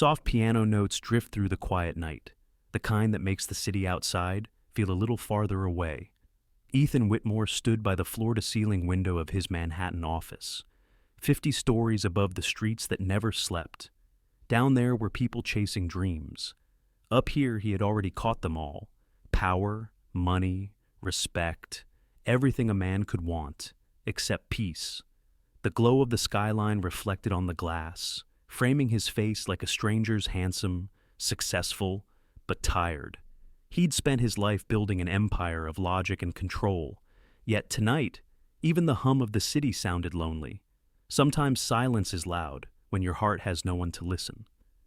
Soft piano notes drift through the quiet night, the kind that makes the city outside feel a little farther away. Ethan Whitmore stood by the floor-to-ceiling window of his Manhattan office, 50 stories above the streets that never slept. Down there were people chasing dreams. Up here he had already caught them all: power, money, respect, everything a man could want, except peace. The glow of the skyline reflected on the glass, framing his face like a stranger's, handsome, successful, but tired. He'd spent his life building an empire of logic and control, yet tonight, even the hum of the city sounded lonely. Sometimes silence is loud when your heart has no one to listen.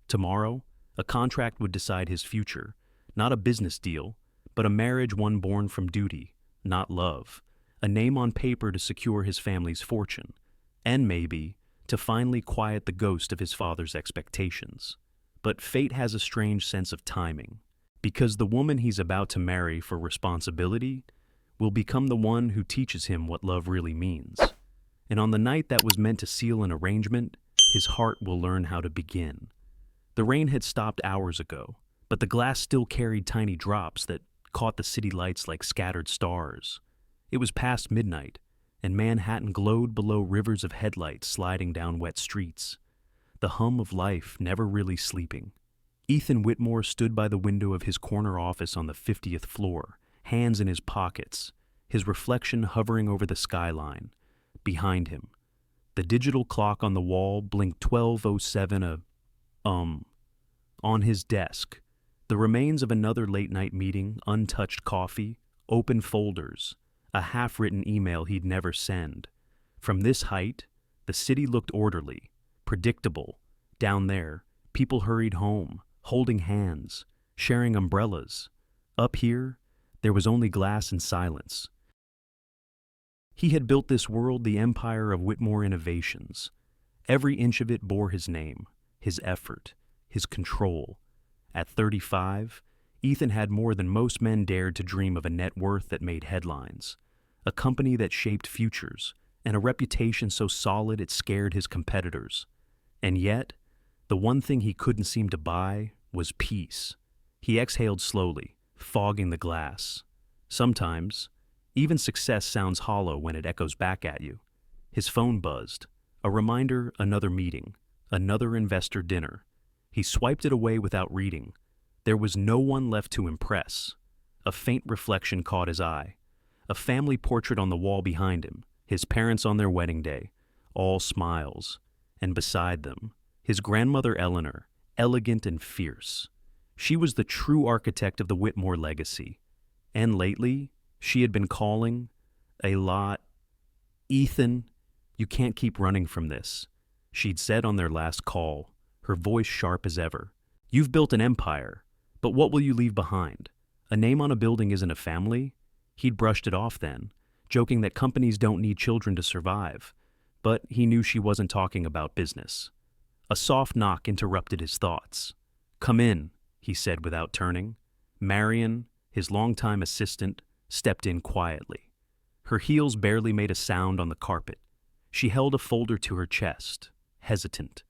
Tomorrow, a contract would decide his future, not a business deal, but a marriage one born from duty, not love, a name on paper to secure his family's fortune, and maybe to finally quiet the ghost of his father's expectations. But fate has a strange sense of timing, because the woman he's about to marry for responsibility will become the one who teaches him what love really means. And on the night that was meant to seal an arrangement, his heart will learn how to begin. The rain had stopped hours ago, but the glass still carried tiny drops that caught the city lights like scattered stars. It was past midnight, and Manhattan glowed below rivers of headlights sliding down wet streets. The hum of life never really sleeping. Ethan Whitmore stood by the window of his corner office on the 50th floor, hands in his pockets, his reflection hovering over the skyline. Behind him, the digital clock on the wall blinked 12:07. On his desk, the remains of another late-night meeting, untouched coffee, open folders, a half-written email he'd never send. From this height, the city looked orderly, predictable. Down there, people hurried home, holding hands, sharing umbrellas. Up here, there was only glass and silence. He had built this world the empire of Whitmore Innovations. Every inch of it bore his name, his effort, his control. At 35, Ethan had more than most men dared to dream of: a net worth that made headlines, a company that shaped futures, and a reputation so solid it scared his competitors. And yet, the one thing he couldn't seem to buy was peace. He exhaled slowly, fogging the glass. Sometimes, even success sounds hollow when it echoes back at you. His phone buzzed. A reminder: another meeting, another investor dinner. He swiped it away without reading. There was no one left to impress. A faint reflection caught his eye. A family portrait on the wall behind him, his parents on their wedding day, all smiles. And beside them, his grandmother Eleanor, elegant and fierce. She was the true architect of the Whitmore legacy. And lately, she had been calling a lot. "Ethan, you can't keep running from this," she'd said on their last call, her voice sharp as ever. "You've built an empire, but what will you leave behind? A name on a building isn't a family?" He'd brushed it off then, joking that companies don't need children to survive, but he knew she wasn't talking about business. A soft knock interrupted his thoughts. "Come in," he said without turning. Marion, his longtime assistant, stepped in quietly. Her heels barely made a sound on the carpet. She held a folder to her chest, hesitant,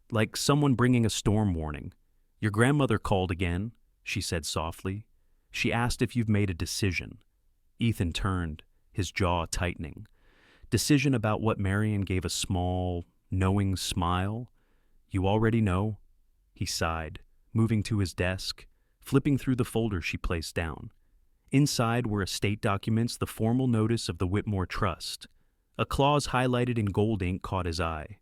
like someone bringing a storm warning. "Your grandmother called again," she said softly. "She asked if you've made a decision." Ethan turned, his jaw tightening. Decision about what? Marion gave a small, knowing smile. "You already know," he sighed, moving to his desk, flipping through the folder she placed down. Inside were estate documents, the formal notice of the Whitmore Trust. A clause highlighted in gold ink caught his eye.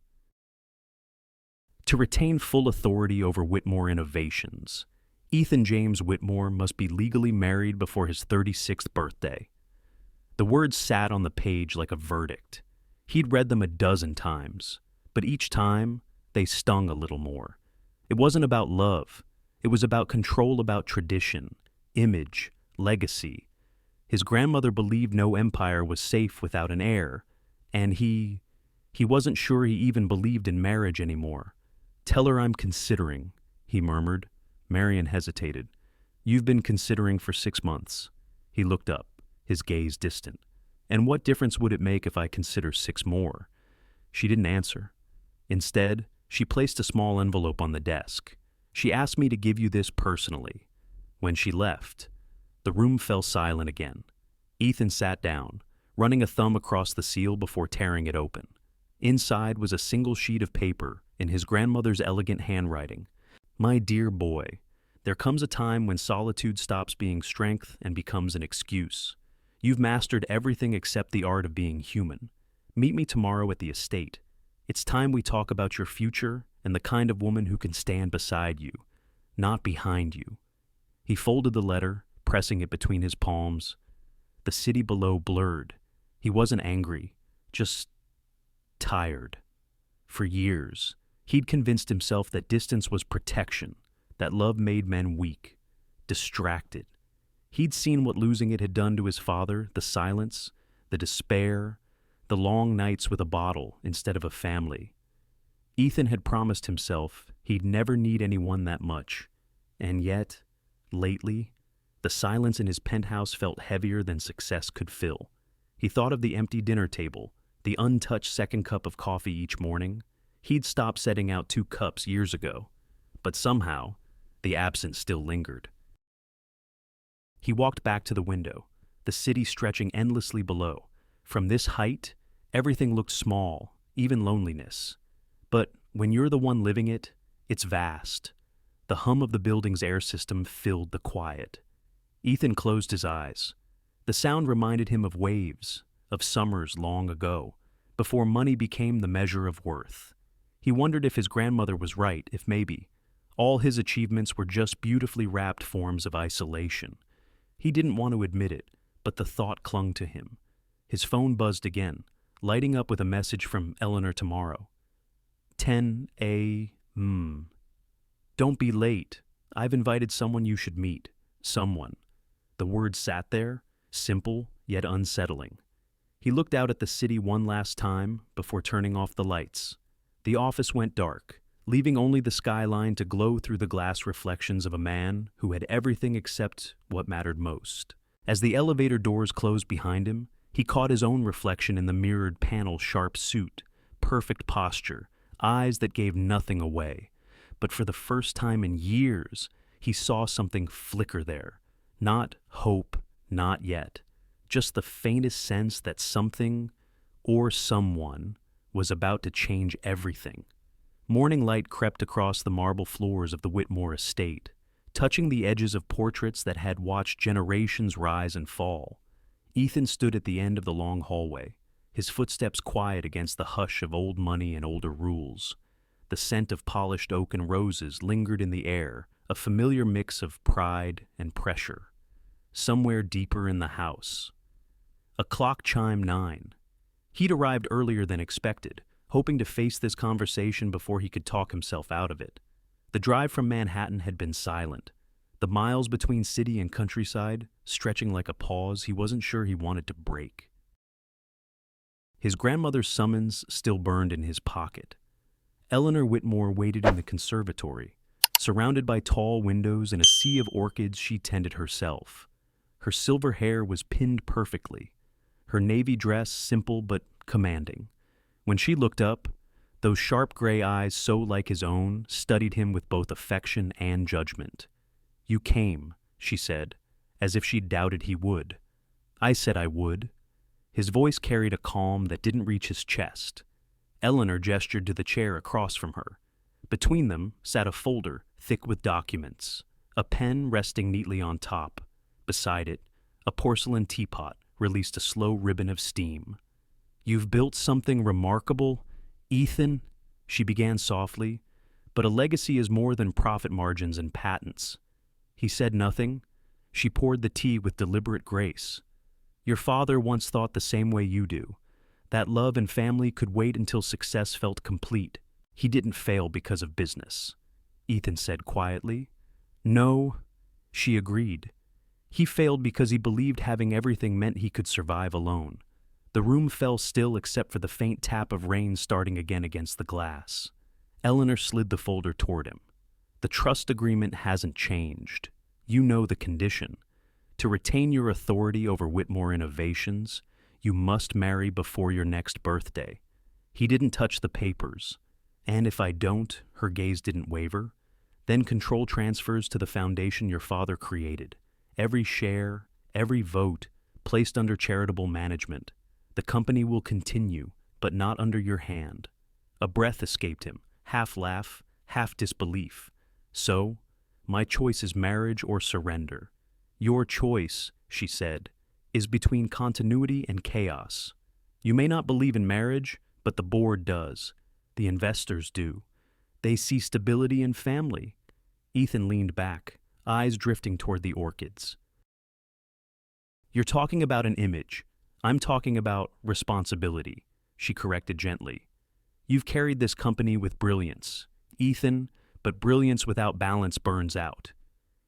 To retain full authority over Whitmore Innovations, Ethan James Whitmore must be legally married before his 36th birthday. The words sat on the page like a verdict. He'd read them a dozen times, but each time they stung a little more. It wasn't about love. It was about control, about tradition, image, legacy. His grandmother believed no empire was safe without an heir, and he wasn't sure he even believed in marriage anymore. "Tell her I'm considering," he murmured. Marion hesitated. "You've been considering for 6 months." He looked up, his gaze distant. "And what difference would it make if I consider 6 more?" She didn't answer. Instead, she placed a small envelope on the desk. She asked me to give you this personally. When she left, the room fell silent again. Ethan sat down, running a thumb across the seal before tearing it open. Inside was a single sheet of paper in his grandmother's elegant handwriting. My dear boy, there comes a time when solitude stops being strength and becomes an excuse. You've mastered everything except the art of being human. Meet me tomorrow at the estate. It's time we talk about your future and the kind of woman who can stand beside you, not behind you. He folded the letter, pressing it between his palms. The city below blurred. He wasn't angry, just tired. For years, he'd convinced himself that distance was protection, that love made men weak, distracted. He'd seen what losing it had done to his father, the silence, the despair, the long nights with a bottle instead of a family. Ethan had promised himself he'd never need anyone that much, and yet, lately, the silence in his penthouse felt heavier than success could fill. He thought of the empty dinner table, the untouched second cup of coffee each morning. He'd stopped setting out 2 cups years ago, but somehow, the absence still lingered. He walked back to the window, the city stretching endlessly below. From this height, everything looked small, even loneliness. But when you're the one living it, it's vast. The hum of the building's air system filled the quiet. Ethan closed his eyes. The sound reminded him of waves, of summers long ago, before money became the measure of worth. He wondered if his grandmother was right, if maybe all his achievements were just beautifully wrapped forms of isolation. He didn't want to admit it, but the thought clung to him. His phone buzzed again, lighting up with a message from Eleanor tomorrow. 10 a.m. Don't be late. I've invited someone you should meet. Someone. The word sat there, simple yet unsettling. He looked out at the city one last time before turning off the lights. The office went dark, leaving only the skyline to glow through the glass reflections of a man who had everything except what mattered most. As the elevator doors closed behind him, he caught his own reflection in the mirrored panel-sharp suit, perfect posture, eyes that gave nothing away. But for the first time in years, he saw something flicker there. Not hope, not yet. Just the faintest sense that something, or someone, was about to change everything. Morning light crept across the marble floors of the Whitmore estate, touching the edges of portraits that had watched generations rise and fall. Ethan stood at the end of the long hallway, his footsteps quiet against the hush of old money and older rules. The scent of polished oak and roses lingered in the air, a familiar mix of pride and pressure. Somewhere deeper in the house, a clock chimed 9. He'd arrived earlier than expected, hoping to face this conversation before he could talk himself out of it. The drive from Manhattan had been silent. The miles between city and countryside, stretching like a pause he wasn't sure he wanted to break. His grandmother's summons still burned in his pocket. Eleanor Whitmore waited in the conservatory, surrounded by tall windows and a sea of orchids she tended herself. Her silver hair was pinned perfectly, her navy dress simple but commanding. When she looked up, those sharp gray eyes so like his own studied him with both affection and judgment. "You came," she said, as if she doubted he would. "I said I would." His voice carried a calm that didn't reach his chest. Eleanor gestured to the chair across from her. Between them sat a folder thick with documents, a pen resting neatly on top. Beside it, a porcelain teapot released a slow ribbon of steam. "You've built something remarkable, Ethan," she began softly, "but a legacy is more than profit margins and patents." He said nothing. She poured the tea with deliberate grace. "Your father once thought the same way you do, that love and family could wait until success felt complete. He didn't fail because of business," Ethan said quietly. "No," she agreed. "He failed because he believed having everything meant he could survive alone." The room fell still except for the faint tap of rain starting again against the glass. Eleanor slid the folder toward him. "The trust agreement hasn't changed. You know the condition. To retain your authority over Whitmore Innovations, you must marry before your next birthday." He didn't touch the papers. "And if I don't," her gaze didn't waver, Then control transfers to the foundation your father created. Every share, every vote, placed under charitable management. The company will continue, but not under your hand. A breath escaped him, half laugh, half disbelief. So, my choice is marriage or surrender. Your choice, she said, is between continuity and chaos. You may not believe in marriage, but the board does. The investors do. They see stability in family. Ethan leaned back, eyes drifting toward the orchids. You're talking about an image. I'm talking about responsibility, she corrected gently. You've carried this company with brilliance, Ethan, but brilliance without balance burns out.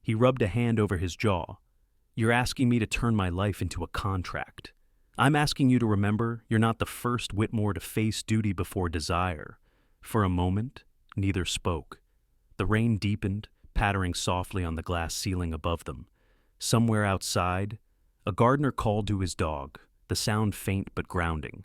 He rubbed a hand over his jaw. You're asking me to turn my life into a contract. I'm asking you to remember you're not the first Whitmore to face duty before desire. For a moment, neither spoke. The rain deepened, pattering softly on the glass ceiling above them. Somewhere outside, a gardener called to his dog, the sound faint but grounding.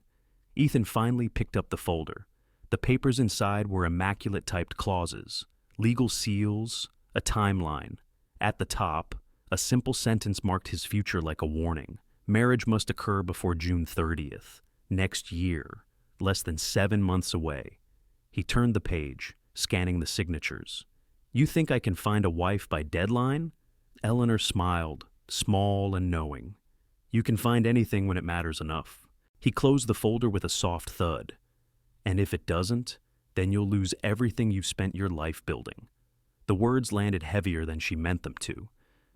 Ethan finally picked up the folder. The papers inside were immaculate typed clauses, legal seals, a timeline. At the top, a simple sentence marked his future like a warning. Marriage must occur before June 30th, next year, less than 7 months away. He turned the page, scanning the signatures. You think I can find a wife by deadline? Eleanor smiled, small and knowing. You can find anything when it matters enough. He closed the folder with a soft thud. And if it doesn't, then you'll lose everything you've spent your life building. The words landed heavier than she meant them to,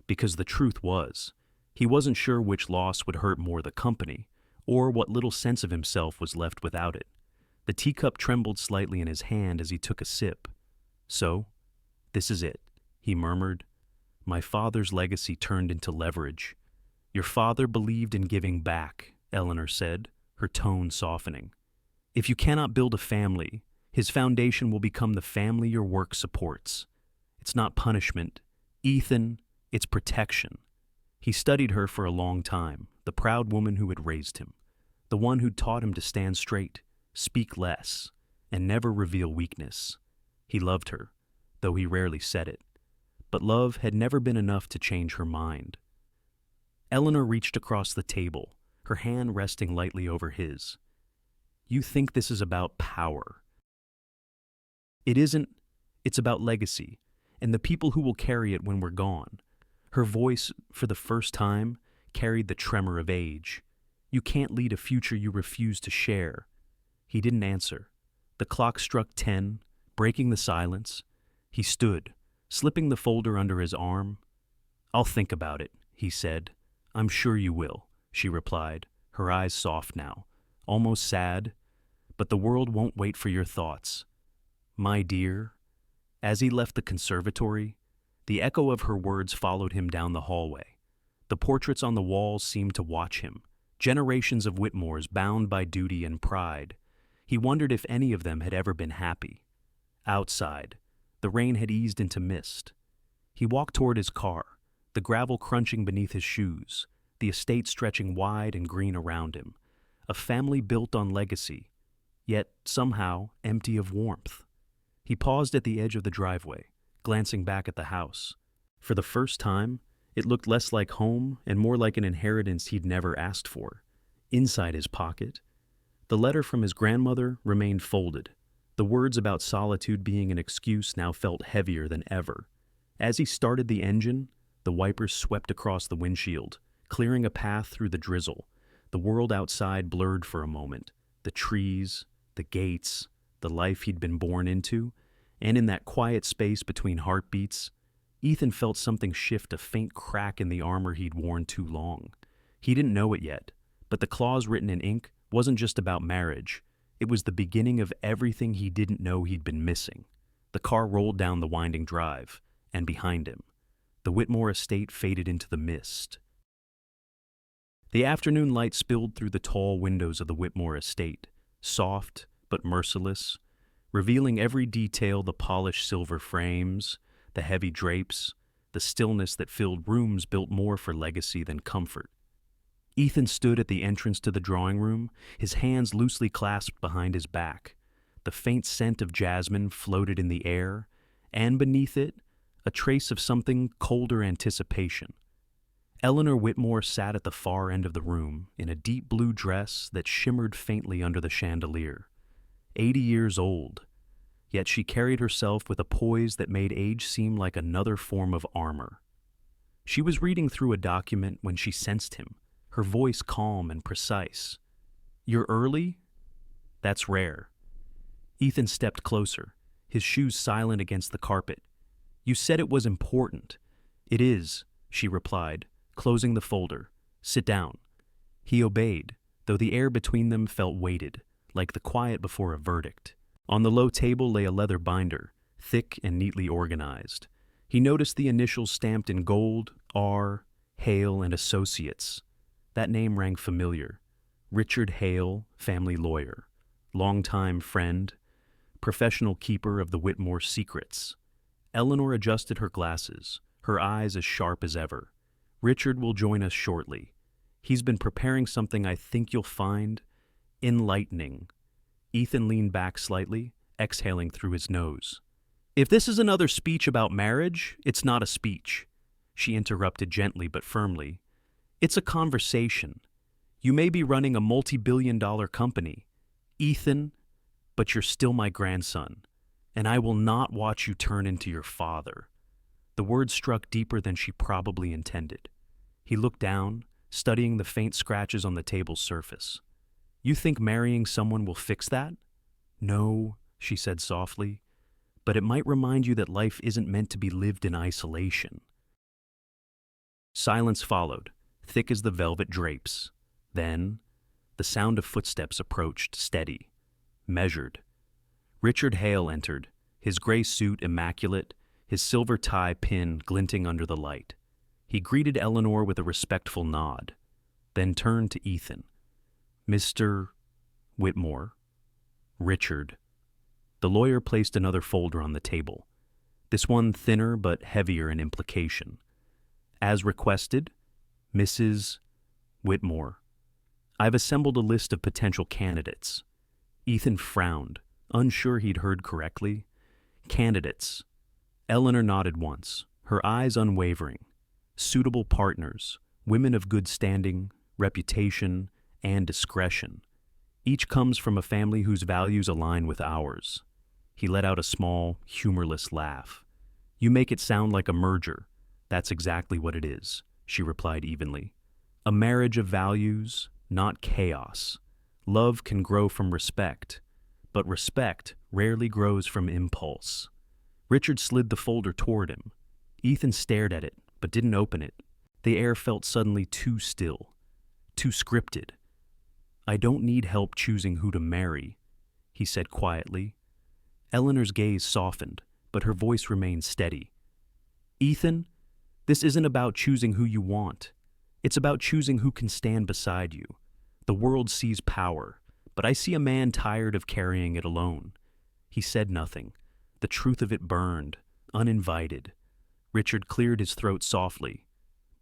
because the truth was, he wasn't sure which loss would hurt more the company, or what little sense of himself was left without it. The teacup trembled slightly in his hand as he took a sip. So, this is it, he murmured. My father's legacy turned into leverage. Your father believed in giving back, Eleanor said, her tone softening. If you cannot build a family, his foundation will become the family your work supports. It's not punishment, Ethan, it's protection. He studied her for a long time, the proud woman who had raised him, the one who'd taught him to stand straight, speak less, and never reveal weakness. He loved her, though he rarely said it. But love had never been enough to change her mind. Eleanor reached across the table, her hand resting lightly over his. You think this is about power. It isn't. It's about legacy, and the people who will carry it when we're gone. Her voice, for the first time, carried the tremor of age. You can't lead a future you refuse to share. He didn't answer. The clock struck 10, breaking the silence. He stood, slipping the folder under his arm. I'll think about it, he said. I'm sure you will, she replied, her eyes soft now, almost sad. But the world won't wait for your thoughts. My dear. As he left the conservatory, the echo of her words followed him down the hallway. The portraits on the walls seemed to watch him, generations of Whitmores bound by duty and pride. He wondered if any of them had ever been happy. Outside, the rain had eased into mist. He walked toward his car, the gravel crunching beneath his shoes, the estate stretching wide and green around him. A family built on legacy, yet somehow empty of warmth. He paused at the edge of the driveway, glancing back at the house. For the first time, it looked less like home and more like an inheritance he'd never asked for. Inside his pocket, the letter from his grandmother remained folded. The words about solitude being an excuse now felt heavier than ever. As he started the engine, the wipers swept across the windshield, clearing a path through the drizzle. The world outside blurred for a moment. The trees, the gates, the life he'd been born into, and in that quiet space between heartbeats, Ethan felt something shift, a faint crack in the armor he'd worn too long. He didn't know it yet, but the clause written in ink wasn't just about marriage. It was the beginning of everything he didn't know he'd been missing. The car rolled down the winding drive, and behind him, the Whitmore estate faded into the mist. The afternoon light spilled through the tall windows of the Whitmore estate, soft but merciless, revealing every detail: the polished silver frames, the heavy drapes, the stillness that filled rooms built more for legacy than comfort. Ethan stood at the entrance to the drawing room, his hands loosely clasped behind his back. The faint scent of jasmine floated in the air, and beneath it, a trace of something colder anticipation. Eleanor Whitmore sat at the far end of the room in a deep blue dress that shimmered faintly under the chandelier. 80 years old, yet she carried herself with a poise that made age seem like another form of armor. She was reading through a document when she sensed him, her voice calm and precise. "You're early? That's rare." Ethan stepped closer, his shoes silent against the carpet. "You said it was important." "It is," she replied, closing the folder. "Sit down." He obeyed, though the air between them felt weighted, like the quiet before a verdict. On the low table lay a leather binder, thick and neatly organized. He noticed the initials stamped in gold, R. Hale and Associates. That name rang familiar. Richard Hale, family lawyer, longtime friend, professional keeper of the Whitmore secrets. Eleanor adjusted her glasses, her eyes as sharp as ever. "Richard will join us shortly. He's been preparing something I think you'll find enlightening." Ethan leaned back slightly, exhaling through his nose. "If this is another speech about marriage, it's not a speech," she interrupted gently but firmly. "It's a conversation. You may be running a multi-billion-dollar company, Ethan, but you're still my grandson, and I will not watch you turn into your father." The words struck deeper than she probably intended. He looked down, studying the faint scratches on the table's surface. "You think marrying someone will fix that?" "No," she said softly, "but it might remind you that life isn't meant to be lived in isolation." Silence followed, thick as the velvet drapes. Then, the sound of footsteps approached, steady, measured. Richard Hale entered, his gray suit immaculate, his silver tie pin glinting under the light. He greeted Eleanor with a respectful nod, then turned to Ethan. "Mr. Whitmore." "Richard." The lawyer placed another folder on the table, this one thinner but heavier in implication. "As requested, Mrs. Whitmore. I've assembled a list of potential candidates." Ethan frowned, unsure he'd heard correctly. "Candidates." Eleanor nodded once, her eyes unwavering. "Suitable partners, women of good standing, reputation, and discretion. Each comes from a family whose values align with ours." He let out a small, humorless laugh. "You make it sound like a merger. That's exactly what it is," she replied evenly. "A marriage of values, not chaos. Love can grow from respect, but respect rarely grows from impulse." Richard slid the folder toward him. Ethan stared at it, but didn't open it. The air felt suddenly too still, too scripted. "I don't need help choosing who to marry," he said quietly. Eleanor's gaze softened, but her voice remained steady. "Ethan, this isn't about choosing who you want. It's about choosing who can stand beside you. The world sees power, but I see a man tired of carrying it alone." He said nothing. The truth of it burned, uninvited. Richard cleared his throat softly.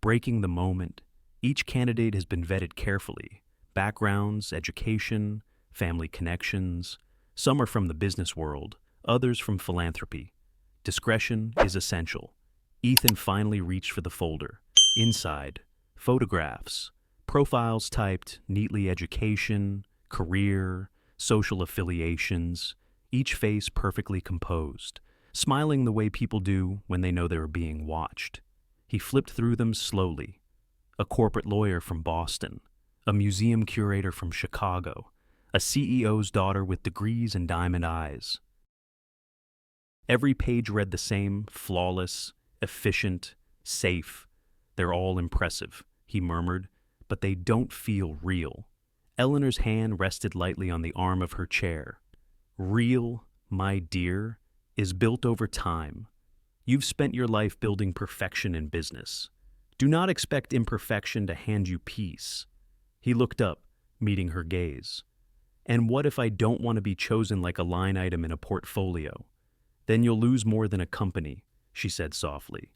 "Breaking the moment. Each candidate has been vetted carefully. Backgrounds, education, family connections. Some are from the business world, others from philanthropy. Discretion is essential." Ethan finally reached for the folder. Inside, photographs, profiles typed neatly: education, career, social affiliations, each face perfectly composed, smiling the way people do when they know they are being watched. He flipped through them slowly. A corporate lawyer from Boston, a museum curator from Chicago, a CEO's daughter with degrees and diamond eyes. Every page read the same: flawless, efficient, safe. "They're all impressive," he murmured, "but they don't feel real." Eleanor's hand rested lightly on the arm of her chair. "Real, my dear, is built over time. You've spent your life building perfection in business. Do not expect imperfection to hand you peace." He looked up, meeting her gaze. "And what if I don't want to be chosen like a line item in a portfolio?" "Then you'll lose more than a company," she said softly.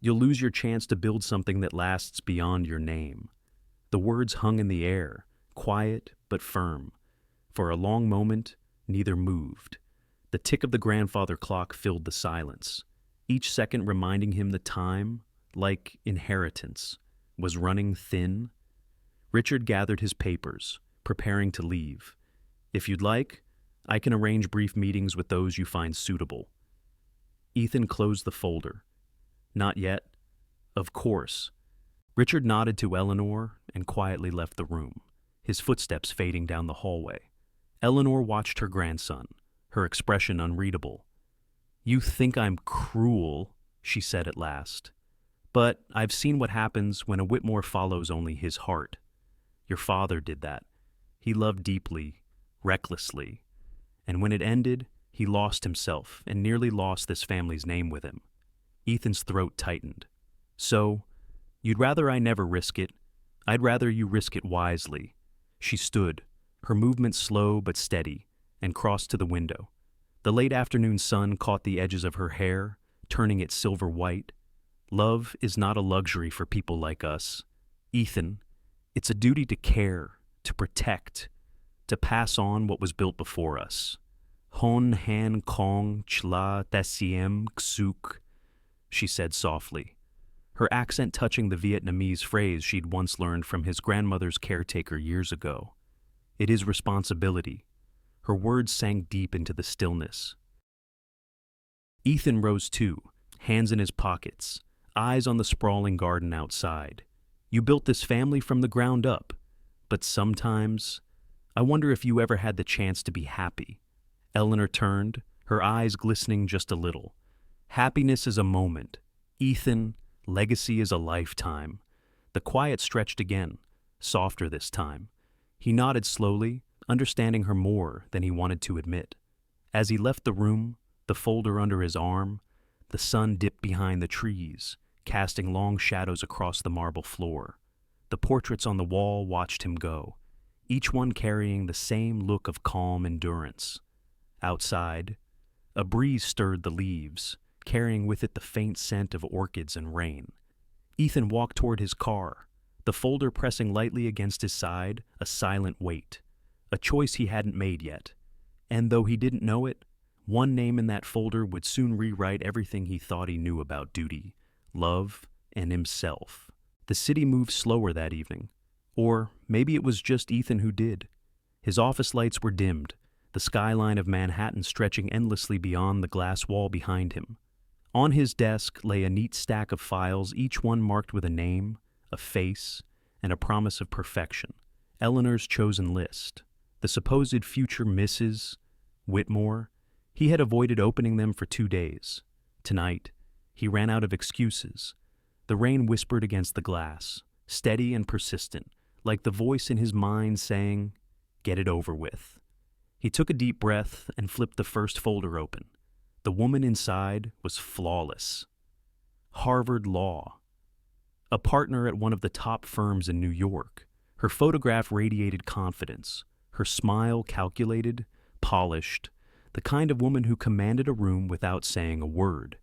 "You'll lose your chance to build something that lasts beyond your name." The words hung in the air, quiet but firm. For a long moment, neither moved. The tick of the grandfather clock filled the silence. each second reminding him the time, like inheritance, was running thin. Richard gathered his papers, preparing to leave. If you'd like, I can arrange brief meetings with those you find suitable. Ethan closed the folder. Not yet. Of course. Richard nodded to Eleanor and quietly left the room, his footsteps fading down the hallway. Eleanor watched her grandson, her expression unreadable. "You think I'm cruel," she said at last. "But I've seen what happens when a Whitmore follows only his heart. Your father did that. He loved deeply, recklessly. And when it ended, he lost himself and nearly lost this family's name with him." Ethan's throat tightened. "So, you'd rather I never risk it? I'd rather you risk it wisely." She stood, her movement slow but steady, and crossed to the window. The late afternoon sun caught the edges of her hair, turning it silver white. "Love is not a luxury for people like us. Ethan, it's a duty to care, to protect, to pass on what was built before us. Hon han kong chla tasiem ksuk," she said softly, her accent touching the Vietnamese phrase she'd once learned from his grandmother's caretaker years ago. "It is responsibility." Her words sank deep into the stillness. Ethan rose too, hands in his pockets, eyes on the sprawling garden outside. "You built this family from the ground up, but sometimes I wonder if you ever had the chance to be happy." Eleanor turned, her eyes glistening just a little. "Happiness is a moment. Ethan, legacy is a lifetime." The quiet stretched again, softer this time. He nodded slowly, understanding her more than he wanted to admit. As he left the room, the folder under his arm, the sun dipped behind the trees, casting long shadows across the marble floor. The portraits on the wall watched him go, each one carrying the same look of calm endurance. Outside, a breeze stirred the leaves, carrying with it the faint scent of orchids and rain. Ethan walked toward his car, the folder pressing lightly against his side, a silent weight. A choice he hadn't made yet. And though he didn't know it, one name in that folder would soon rewrite everything he thought he knew about duty, love, and himself. The city moved slower that evening. Or maybe it was just Ethan who did. His office lights were dimmed, the skyline of Manhattan stretching endlessly beyond the glass wall behind him. On his desk lay a neat stack of files, each one marked with a name, a face, and a promise of perfection. Eleanor's chosen list. The supposed future Mrs. Whitmore. He had avoided opening them for 2 days. Tonight, he ran out of excuses. The rain whispered against the glass, steady and persistent, like the voice in his mind saying, "Get it over with." He took a deep breath and flipped the first folder open. The woman inside was flawless. Harvard Law. A partner at one of the top firms in New York. Her photograph radiated confidence. Her smile calculated, polished, the kind of woman who commanded a room without saying a word.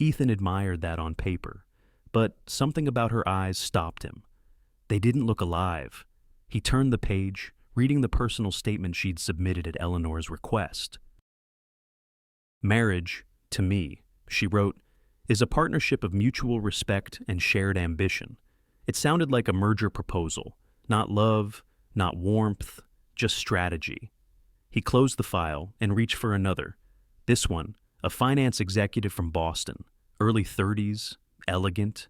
Ethan admired that on paper, but something about her eyes stopped him. They didn't look alive. He turned the page, reading the personal statement she'd submitted at Eleanor's request. "Marriage, to me," she wrote, "is a partnership of mutual respect and shared ambition." It sounded like a merger proposal, not love, not warmth, just strategy. He closed the file and reached for another. This one, a finance executive from Boston, early 30s, elegant.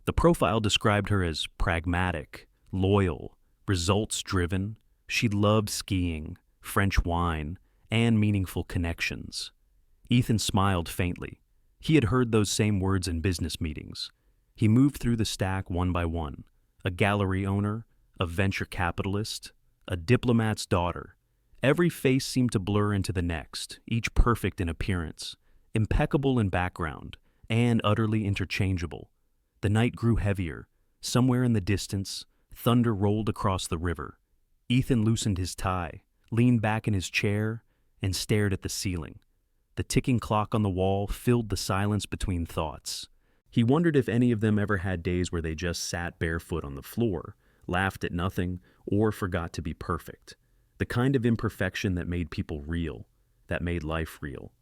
The profile described her as pragmatic, loyal, results-driven. She loved skiing, French wine, and meaningful connections. Ethan smiled faintly. He had heard those same words in business meetings. He moved through the stack one by one. A gallery owner, a venture capitalist, a diplomat's daughter. Every face seemed to blur into the next, each perfect in appearance, impeccable in background, and utterly interchangeable. The night grew heavier. Somewhere in the distance, thunder rolled across the river. Ethan loosened his tie, leaned back in his chair, and stared at the ceiling. The ticking clock on the wall filled the silence between thoughts. He wondered if any of them ever had days where they just sat barefoot on the floor, laughed at nothing, or forgot to be perfect. The kind of imperfection that made people real, that made life real.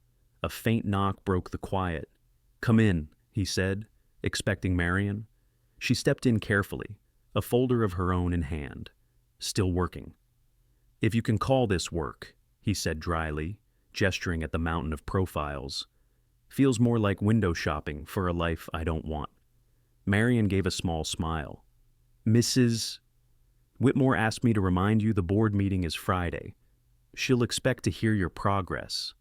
A faint knock broke the quiet. "Come in," he said, expecting Marion. She stepped in carefully, a folder of her own in hand, still working. "If you can call this work," he said dryly, gesturing at the mountain of profiles. "Feels more like window shopping for a life I don't want." Marion gave a small smile. "Mrs. Whitmore asked me to remind you the board meeting is Friday. She'll expect to hear your progress."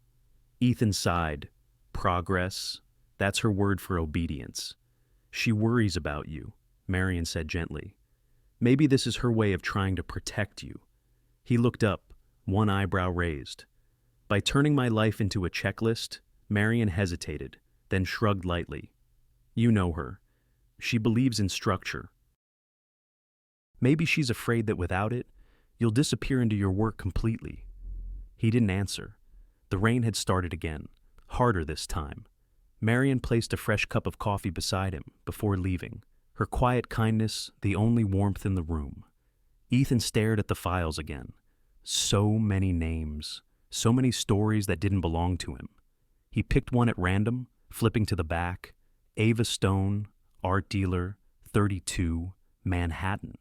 Ethan sighed. "Progress? That's her word for obedience." "She worries about you," Marion said gently. "Maybe this is her way of trying to protect you." He looked up, one eyebrow raised. "By turning my life into a checklist," Marion hesitated, then shrugged lightly. "You know her. She believes in structure. Maybe she's afraid that without it, you'll disappear into your work completely." He didn't answer. The rain had started again, harder this time. Marion placed a fresh cup of coffee beside him before leaving, her quiet kindness the only warmth in the room. Ethan stared at the files again. So many names, so many stories that didn't belong to him. He picked one at random, flipping to the back. Ava Stone, art dealer, 32, Manhattan.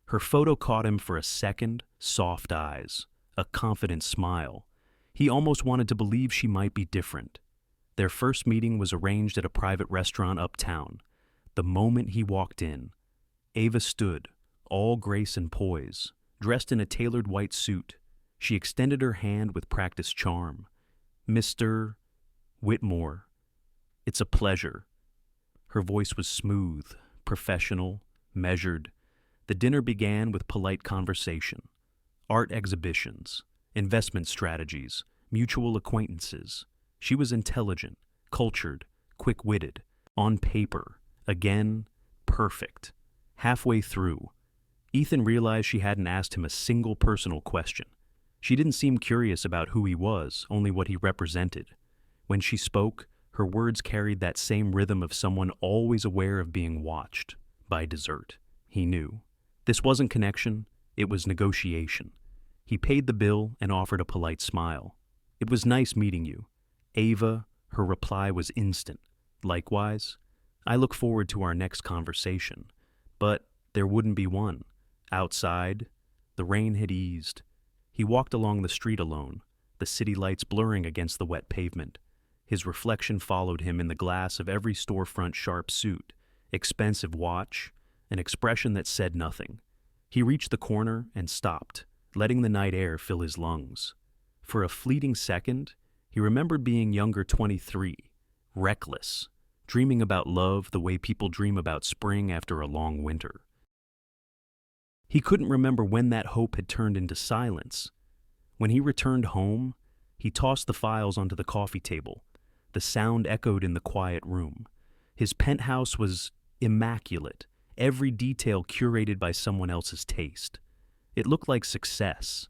Her photo caught him for a second, soft eyes, a confident smile. He almost wanted to believe she might be different. Their first meeting was arranged at a private restaurant uptown. The moment he walked in, Ava stood, all grace and poise, dressed in a tailored white suit. She extended her hand with practiced charm. "Mr. Whitmore, it's a pleasure." Her voice was smooth, professional, measured. The dinner began with polite conversation. Art exhibitions, investment strategies, mutual acquaintances. She was intelligent, cultured, quick-witted. On paper, again, perfect. Halfway through, Ethan realized she hadn't asked him a single personal question. She didn't seem curious about who he was, only what he represented. When she spoke, her words carried that same rhythm of someone always aware of being watched. By dessert, he knew. This wasn't connection, it was negotiation. He paid the bill and offered a polite smile. "It was nice meeting you." Ava, her reply was instant. "Likewise. I look forward to our next conversation." But there wouldn't be one. Outside, the rain had eased. He walked along the street alone, the city lights blurring against the wet pavement. His reflection followed him in the glass of every storefront sharp suit, expensive watch, an expression that said nothing. He reached the corner and stopped, letting the night air fill his lungs. For a fleeting second, he remembered being younger 23, reckless, dreaming about love the way people dream about spring after a long winter. He couldn't remember when that hope had turned into silence. When he returned home, he tossed the files onto the coffee table. The sound echoed in the quiet room. His penthouse was immaculate, every detail curated by someone else's taste. It looked like success.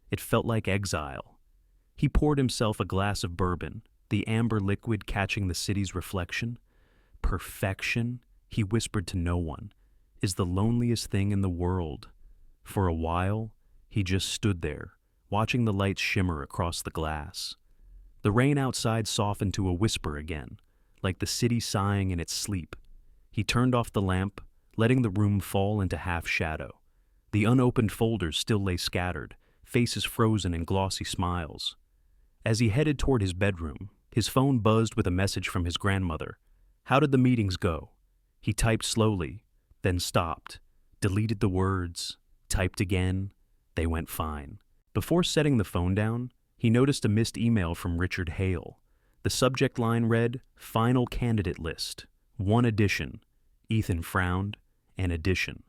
It felt like exile. He poured himself a glass of bourbon, the amber liquid catching the city's reflection. Perfection, he whispered to no one, is the loneliest thing in the world. For a while, he just stood there, watching the lights shimmer across the glass. The rain outside softened to a whisper again, like the city sighing in its sleep. He turned off the lamp, letting the room fall into half shadow. The unopened folders still lay scattered, faces frozen in glossy smiles. As he headed toward his bedroom, his phone buzzed with a message from his grandmother. How did the meetings go? He typed slowly, then stopped, deleted the words, typed again. They went fine. Before setting the phone down, he noticed a missed email from Richard Hale. The subject line read, "Final candidate list. One addition." Ethan frowned. An addition.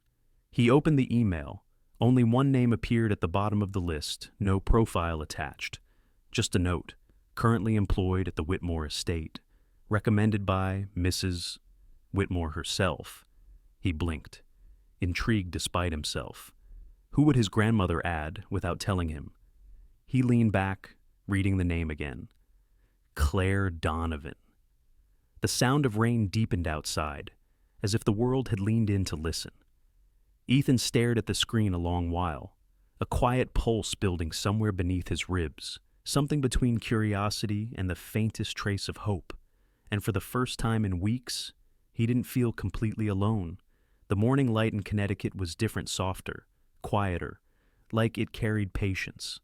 He opened the email. Only one name appeared at the bottom of the list, no profile attached. Just a note, currently employed at the Whitmore estate. Recommended by Mrs. Whitmore herself. He blinked, intrigued despite himself. Who would his grandmother add without telling him? He leaned back, reading the name again. Claire Donovan. The sound of rain deepened outside, as if the world had leaned in to listen. Ethan stared at the screen a long while, a quiet pulse building somewhere beneath his ribs, something between curiosity and the faintest trace of hope. and for the first time in weeks, he didn't feel completely alone. The morning light in Connecticut was different, softer, quieter, like it carried patience.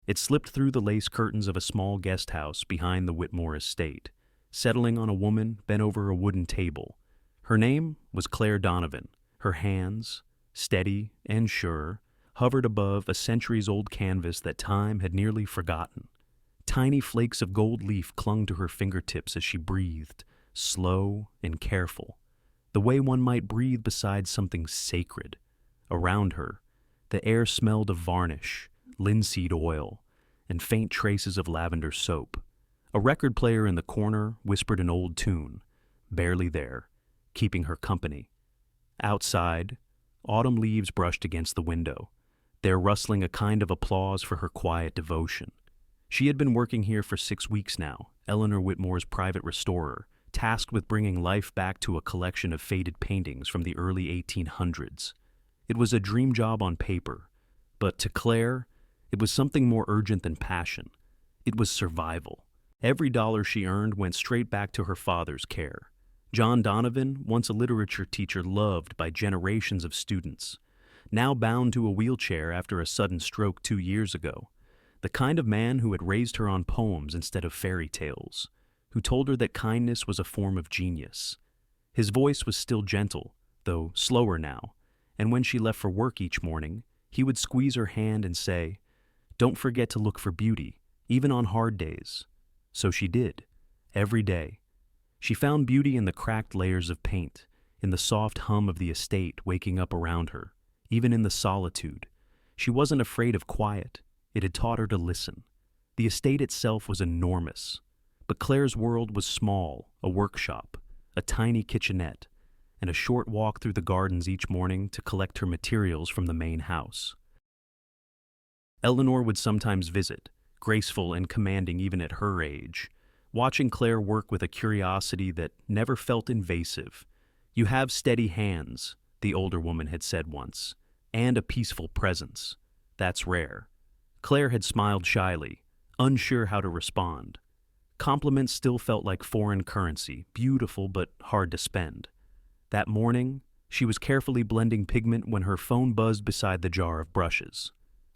It slipped through the lace curtains of a small guest house behind the Whitmore estate, settling on a woman bent over a wooden table. Her name was Claire Donovan. Her hands, steady and sure, hovered above a centuries-old canvas that time had nearly forgotten. Tiny flakes of gold leaf clung to her fingertips as she breathed, slow and careful, the way one might breathe beside something sacred. Around her, the air smelled of varnish, linseed oil, and faint traces of lavender soap. A record player in the corner whispered an old tune, barely there, keeping her company. Outside, autumn leaves brushed against the window, there rustling a kind of applause for her quiet devotion. She had been working here for 6 weeks now, Eleanor Whitmore's private restorer, tasked with bringing life back to a collection of faded paintings from the early 1800s. It was a dream job on paper, but to Claire, it was something more urgent than passion. It was survival. Every dollar she earned went straight back to her father's care. John Donovan, once a literature teacher loved by generations of students, now bound to a wheelchair after a sudden stroke 2 years ago. The kind of man who had raised her on poems instead of fairy tales, who told her that kindness was a form of genius. His voice was still gentle, though slower now, and when she left for work each morning, he would squeeze her hand and say, "Don't forget to look for beauty, even on hard days." So she did, every day. She found beauty in the cracked layers of paint, in the soft hum of the estate waking up around her, even in the solitude. She wasn't afraid of quiet. It had taught her to listen. The estate itself was enormous, but Claire's world was small, a workshop, a tiny kitchenette, and a short walk through the gardens each morning to collect her materials from the main house. Eleanor would sometimes visit, graceful and commanding even at her age, watching Claire work with a curiosity that never felt invasive. "You have steady hands," the older woman had said once, "and a peaceful presence. That's rare." Claire had smiled shyly, unsure how to respond. Compliments still felt like foreign currency, beautiful but hard to spend. That morning, she was carefully blending pigment when her phone buzzed beside the jar of brushes.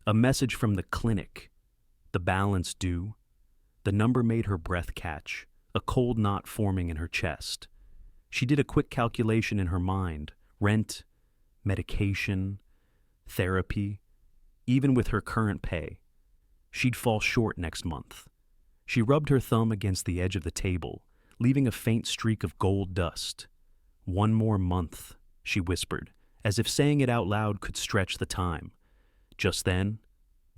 A message from the clinic. The balance due. The number made her breath catch, a cold knot forming in her chest. She did a quick calculation in her mind. Rent, medication, therapy. Even with her current pay, she'd fall short next month. She rubbed her thumb against the edge of the table, leaving a faint streak of gold dust. "One more month," she whispered, as if saying it out loud could stretch the time. Just then,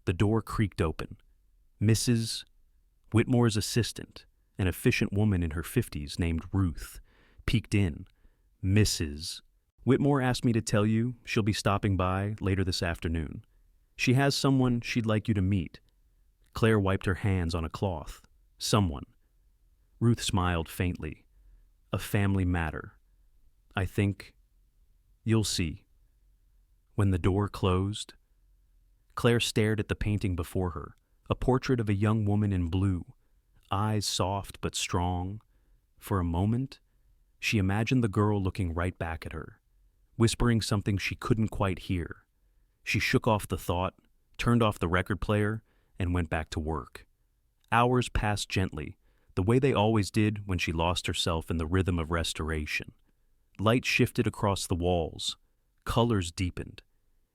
the door creaked open. Mrs. Whitmore's assistant, an efficient woman in her 50s named Ruth, peeked in. "Mrs. Whitmore asked me to tell you she'll be stopping by later this afternoon. She has someone she'd like you to meet." Claire wiped her hands on a cloth. "Someone." Ruth smiled faintly. "A family matter. I think you'll see." When the door closed, Claire stared at the painting before her, a portrait of a young woman in blue, eyes soft but strong. For a moment, she imagined the girl looking right back at her, whispering something she couldn't quite hear. She shook off the thought, turned off the record player, and went back to work. Hours passed gently, the way they always did when she lost herself in the rhythm of restoration. Light shifted across the walls. Colors deepened.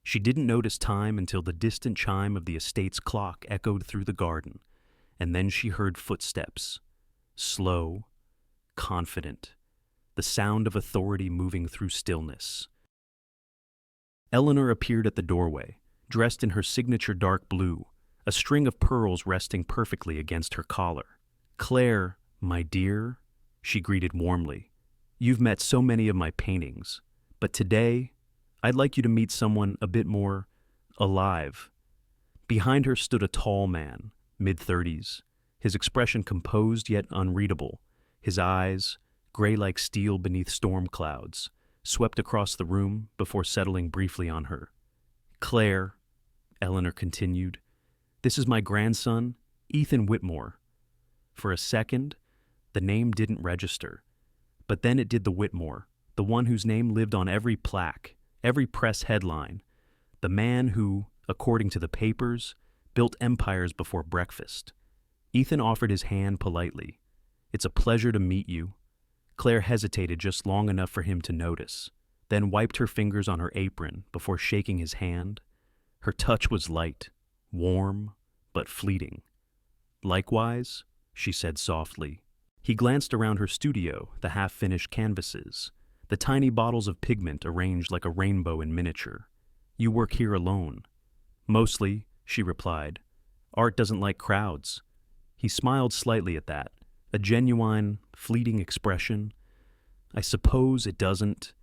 She didn't notice time until the distant chime of the estate's clock echoed through the garden, and then she heard footsteps. Slow, confident, the sound of authority moving through stillness. Eleanor appeared at the doorway, dressed in her signature dark blue, a string of pearls resting perfectly against her collar. "Claire, my dear," she greeted warmly, "you've met so many of my paintings, but today I'd like you to meet someone a bit more alive." Behind her stood a tall man, mid-30s, his expression composed yet unreadable, his eyes, gray like steel beneath storm clouds, swept across the room before settling briefly on her. "Claire," Eleanor continued, "this is my grandson, Ethan Whitmore." For a second, The name didn't register. But then it did. The Whitmore, the one whose name lived on every plaque, every press headline, the man who, according to the papers, built empires before breakfast. Ethan offered his hand politely. "It's a pleasure to meet you." Claire hesitated just long enough for him to notice, then wiped her fingers on her apron before shaking his hand. Her touch was light, warm, but fleeting. "Likewise," she said softly. He glanced around her studio, the half-finished canvases, the tiny bottles of pigment arranged like a rainbow in miniature. "You work here alone." "Mostly," she replied. "Art doesn't like crowds." He smiled slightly at that, a genuine, fleeting expression. "I suppose it doesn't."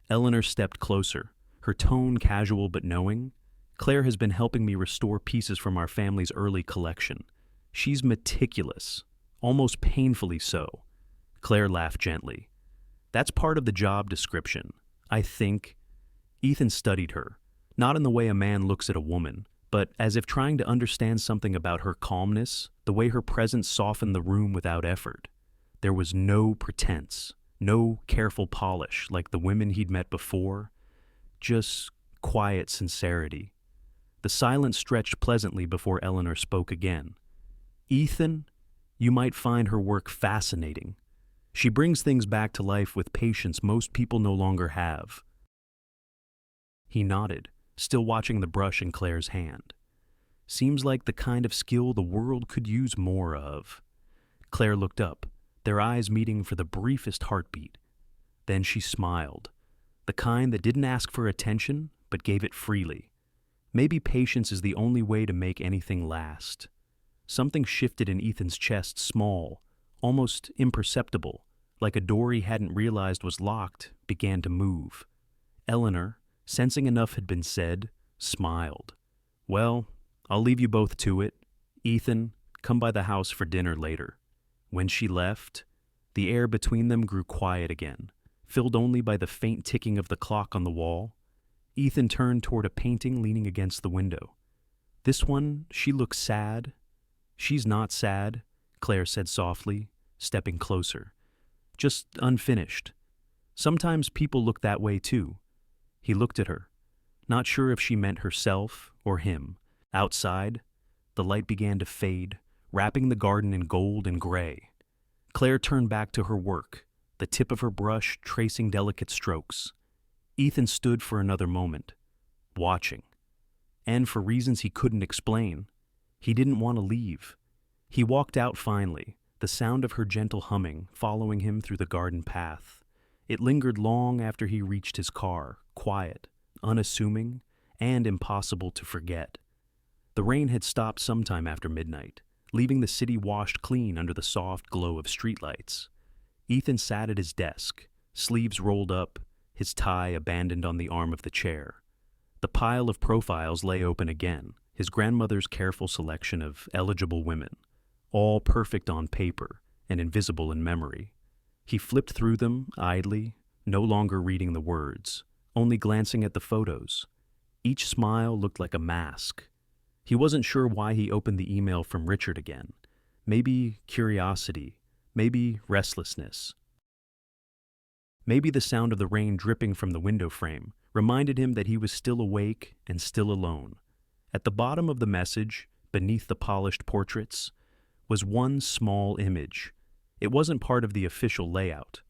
Eleanor stepped closer, her tone casual but knowing. "Claire has been helping me restore pieces from our family's early collection. She's meticulous, almost painfully so." Claire laughed gently. "That's part of the job description, I think." Ethan studied her, not in the way a man looks at a woman, but as if trying to understand something about her calmness, the way her presence softened the room without effort. There was no pretense, no careful polish like the women he'd met before, just quiet sincerity. The silence stretched pleasantly before Eleanor spoke again. "Ethan, you might find her work fascinating. She brings things back to life with patience most people no longer have." He nodded, still watching the brush in Claire's hand. "Seems like the kind of skill the world could use more of." Claire looked up, their eyes meeting for the briefest heartbeat. Then she smiled, the kind that didn't ask for attention, but gave it freely. Maybe patience is the only way to make anything last. Something shifted in Ethan's chest, small, almost imperceptible, like a door he hadn't realized was locked, began to move. Eleanor, sensing enough had been said, smiled. "Well, I'll leave you both to it. Ethan, come by the house for dinner later." When she left, the air between them grew quiet again, filled only by the faint ticking of the clock on the wall. Ethan turned toward a painting leaning against the window. "This one, she looks sad." "She's not sad," Claire said softly, stepping closer. "Just unfinished. Sometimes people look that way too." He looked at her, not sure if she meant herself or him. Outside, the light began to fade, wrapping the garden in gold and gray. Claire turned back to her work, the tip of her brush tracing delicate strokes. Ethan stood for another moment, watching. And for reasons he couldn't explain, he didn't want to leave. He walked out finally, the sound of her gentle humming following him through the garden path. It lingered long after he reached his car, quiet, unassuming, and impossible to forget. The rain had stopped sometime after midnight, leaving the city washed clean under the soft glow of streetlights. Ethan sat at his desk, sleeves rolled up, his tie abandoned on the arm of the chair. The pile of profiles lay open again, his grandmother's careful selection of eligible women, all perfect on paper and invisible in memory. He flipped through them idly, no longer reading the words, only glancing at the photos. Each smile looked like a mask. He wasn't sure why he opened the email from Richard again. Maybe curiosity, maybe restlessness. Maybe the sound of the rain dripping from the window frame reminded him that he was still awake and still alone. At the bottom of the message, beneath the polished portraits, was one small image. It wasn't part of the official layout.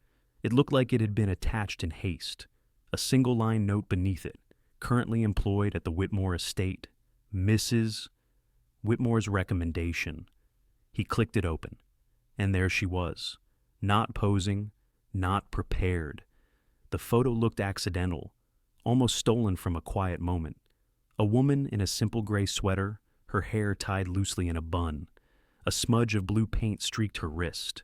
It looked like it had been attached in haste. A single-line note beneath it, currently employed at the Whitmore estate, Mrs. Whitmore's recommendation. He clicked it open, and there she was, not posing, not prepared. The photo looked accidental, almost stolen from a quiet moment. A woman in a simple gray sweater, her hair tied loosely in a bun. A smudge of blue paint streaked her wrist.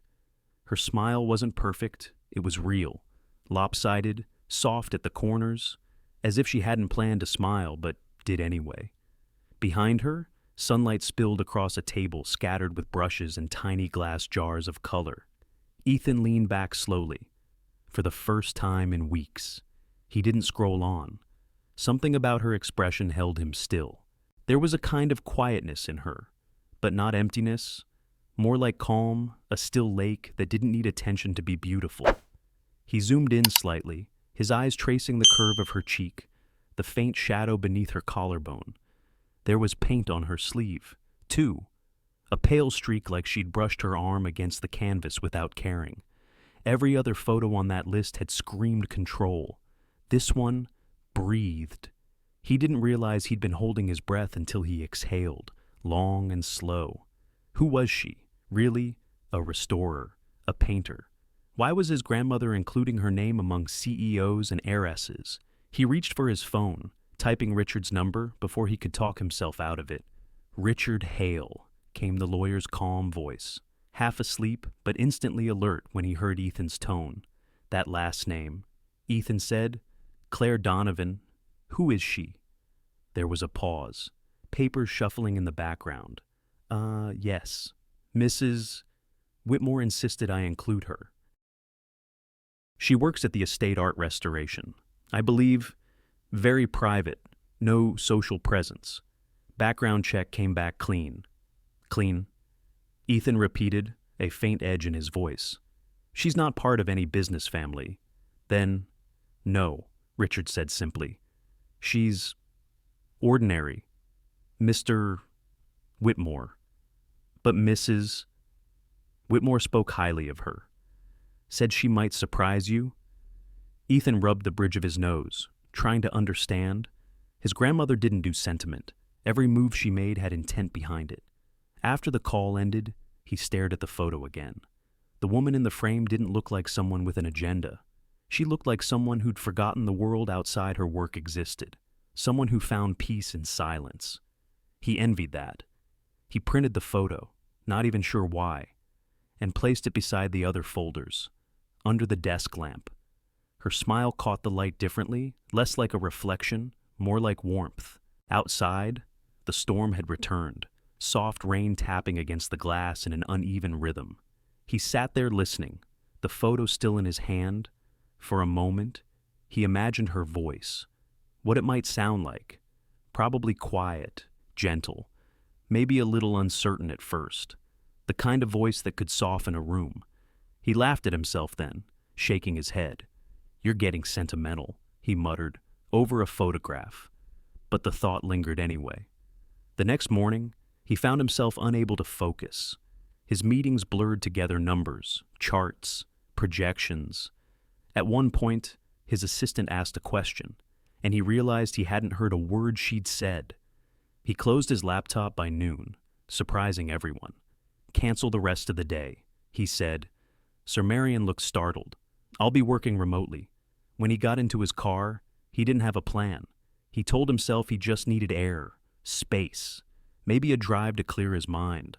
Her smile wasn't perfect, it was real, lopsided, soft at the corners, as if she hadn't planned to smile but did anyway. Behind her, sunlight spilled across a table scattered with brushes and tiny glass jars of color. Ethan leaned back slowly. For the first time in weeks, he didn't scroll on. Something about her expression held him still. There was a kind of quietness in her, but not emptiness, more like calm, a still lake that didn't need attention to be beautiful. He zoomed in slightly, his eyes tracing the curve of her cheek, the faint shadow beneath her collarbone. There was paint on her sleeve, too, a pale streak like she'd brushed her arm against the canvas without caring. Every other photo on that list had screamed control. This one breathed. He didn't realize he'd been holding his breath until he exhaled, long and slow. Who was she? Really? A restorer? A painter? Why was his grandmother including her name among CEOs and heiresses? He reached for his phone, typing Richard's number before he could talk himself out of it. "Richard Hale," came the lawyer's calm voice, half asleep but instantly alert when he heard Ethan's tone. That last name. Ethan said, "Claire Donovan. Who is she?" There was a pause, papers shuffling in the background. Yes. Mrs. Whitmore insisted I include her. She works at the estate art restoration. I believe very private, no social presence. Background check came back clean. Clean. Ethan repeated, a faint edge in his voice. She's not part of any business family. Then, no, Richard said simply. She's ordinary. Mr. Whitmore. But Mrs. Whitmore spoke highly of her. Said she might surprise you. Ethan rubbed the bridge of his nose, trying to understand. His grandmother didn't do sentiment. Every move she made had intent behind it. After the call ended, he stared at the photo again. The woman in the frame didn't look like someone with an agenda. She looked like someone who'd forgotten the world outside her work existed. Someone who found peace in silence. He envied that. He printed the photo, not even sure why, and placed it beside the other folders, under the desk lamp. Her smile caught the light differently, less like a reflection, more like warmth. Outside, the storm had returned, soft rain tapping against the glass in an uneven rhythm. He sat there listening, the photo still in his hand. For a moment, he imagined her voice, what it might sound like. Probably quiet, gentle, maybe a little uncertain at first, the kind of voice that could soften a room. He laughed at himself then, shaking his head. "You're getting sentimental," he muttered, over a photograph. But the thought lingered anyway. The next morning, he found himself unable to focus. His meetings blurred together numbers, charts, projections. At one point, his assistant asked a question, and he realized he hadn't heard a word she'd said. He closed his laptop by noon, surprising everyone. "Cancel the rest of the day," he said. Sir Marion looked startled. "I'll be working remotely." When he got into his car, he didn't have a plan. He told himself he just needed air, space, maybe a drive to clear his mind.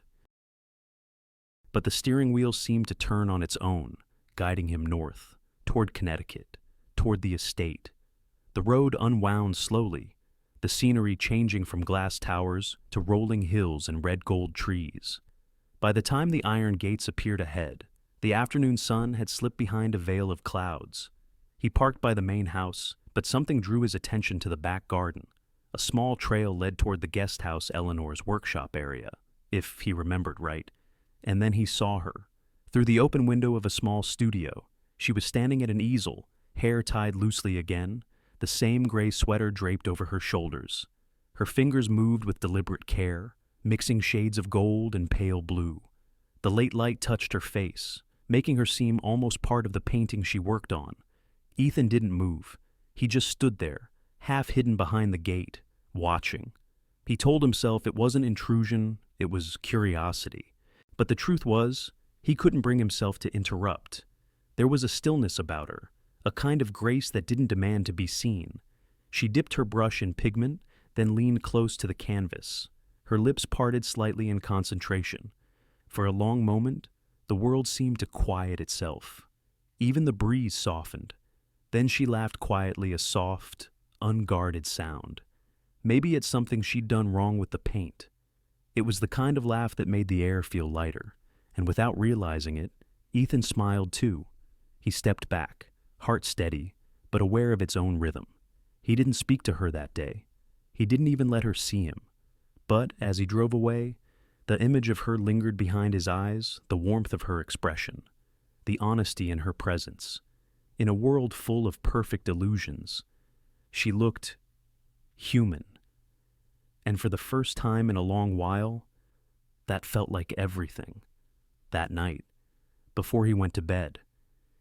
But the steering wheel seemed to turn on its own, guiding him north, toward Connecticut, toward the estate. The road unwound slowly, the scenery changing from glass towers to rolling hills and red gold trees. By the time the iron gates appeared ahead, the afternoon sun had slipped behind a veil of clouds. He parked by the main house, but something drew his attention to the back garden. A small trail led toward the guest house Eleanor's workshop area, if he remembered right. And then he saw her. Through the open window of a small studio, she was standing at an easel, hair tied loosely again, the same gray sweater draped over her shoulders. Her fingers moved with deliberate care, mixing shades of gold and pale blue. The late light touched her face, making her seem almost part of the painting she worked on. Ethan didn't move. He just stood there, half hidden behind the gate, watching. He told himself it wasn't intrusion, it was curiosity. But the truth was, he couldn't bring himself to interrupt. There was a stillness about her, a kind of grace that didn't demand to be seen. She dipped her brush in pigment, then leaned close to the canvas. Her lips parted slightly in concentration. For a long moment, the world seemed to quiet itself. Even the breeze softened. Then she laughed quietly, a soft, unguarded sound. Maybe it's something she'd done wrong with the paint. It was the kind of laugh that made the air feel lighter, and without realizing it, Ethan smiled too. He stepped back, heart steady, but aware of its own rhythm. He didn't speak to her that day. He didn't even let her see him. But as he drove away, The image of her lingered behind his eyes, the warmth of her expression, the honesty in her presence. In a world full of perfect illusions, she looked human. And for the first time in a long while, that felt like everything. That night, before he went to bed,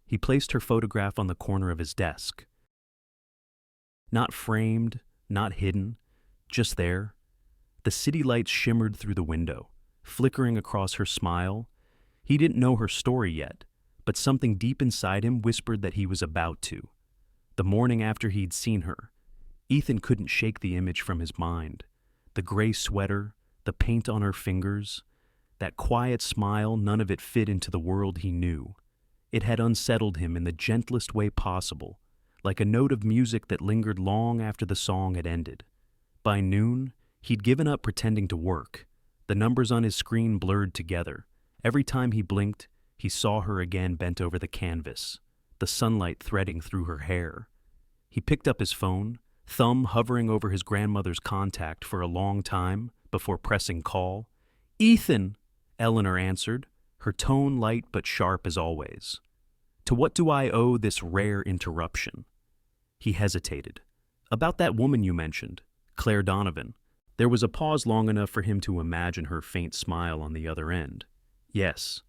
he placed her photograph on the corner of his desk. Not framed, not hidden, just there. The city lights shimmered through the window, flickering across her smile. He didn't know her story yet, but something deep inside him whispered that he was about to. The morning after he'd seen her, Ethan couldn't shake the image from his mind. The gray sweater, the paint on her fingers, that quiet smile, none of it fit into the world he knew. It had unsettled him in the gentlest way possible, like a note of music that lingered long after the song had ended. By noon, he'd given up pretending to work. The numbers on his screen blurred together. Every time he blinked, he saw her again bent over the canvas, the sunlight threading through her hair. He picked up his phone, thumb hovering over his grandmother's contact for a long time before pressing call. "Ethan," Eleanor answered, her tone light but sharp as always. "To what do I owe this rare interruption?" He hesitated. "About that woman you mentioned, Claire Donovan." There was a pause long enough for him to imagine her faint smile on the other end. "Yes.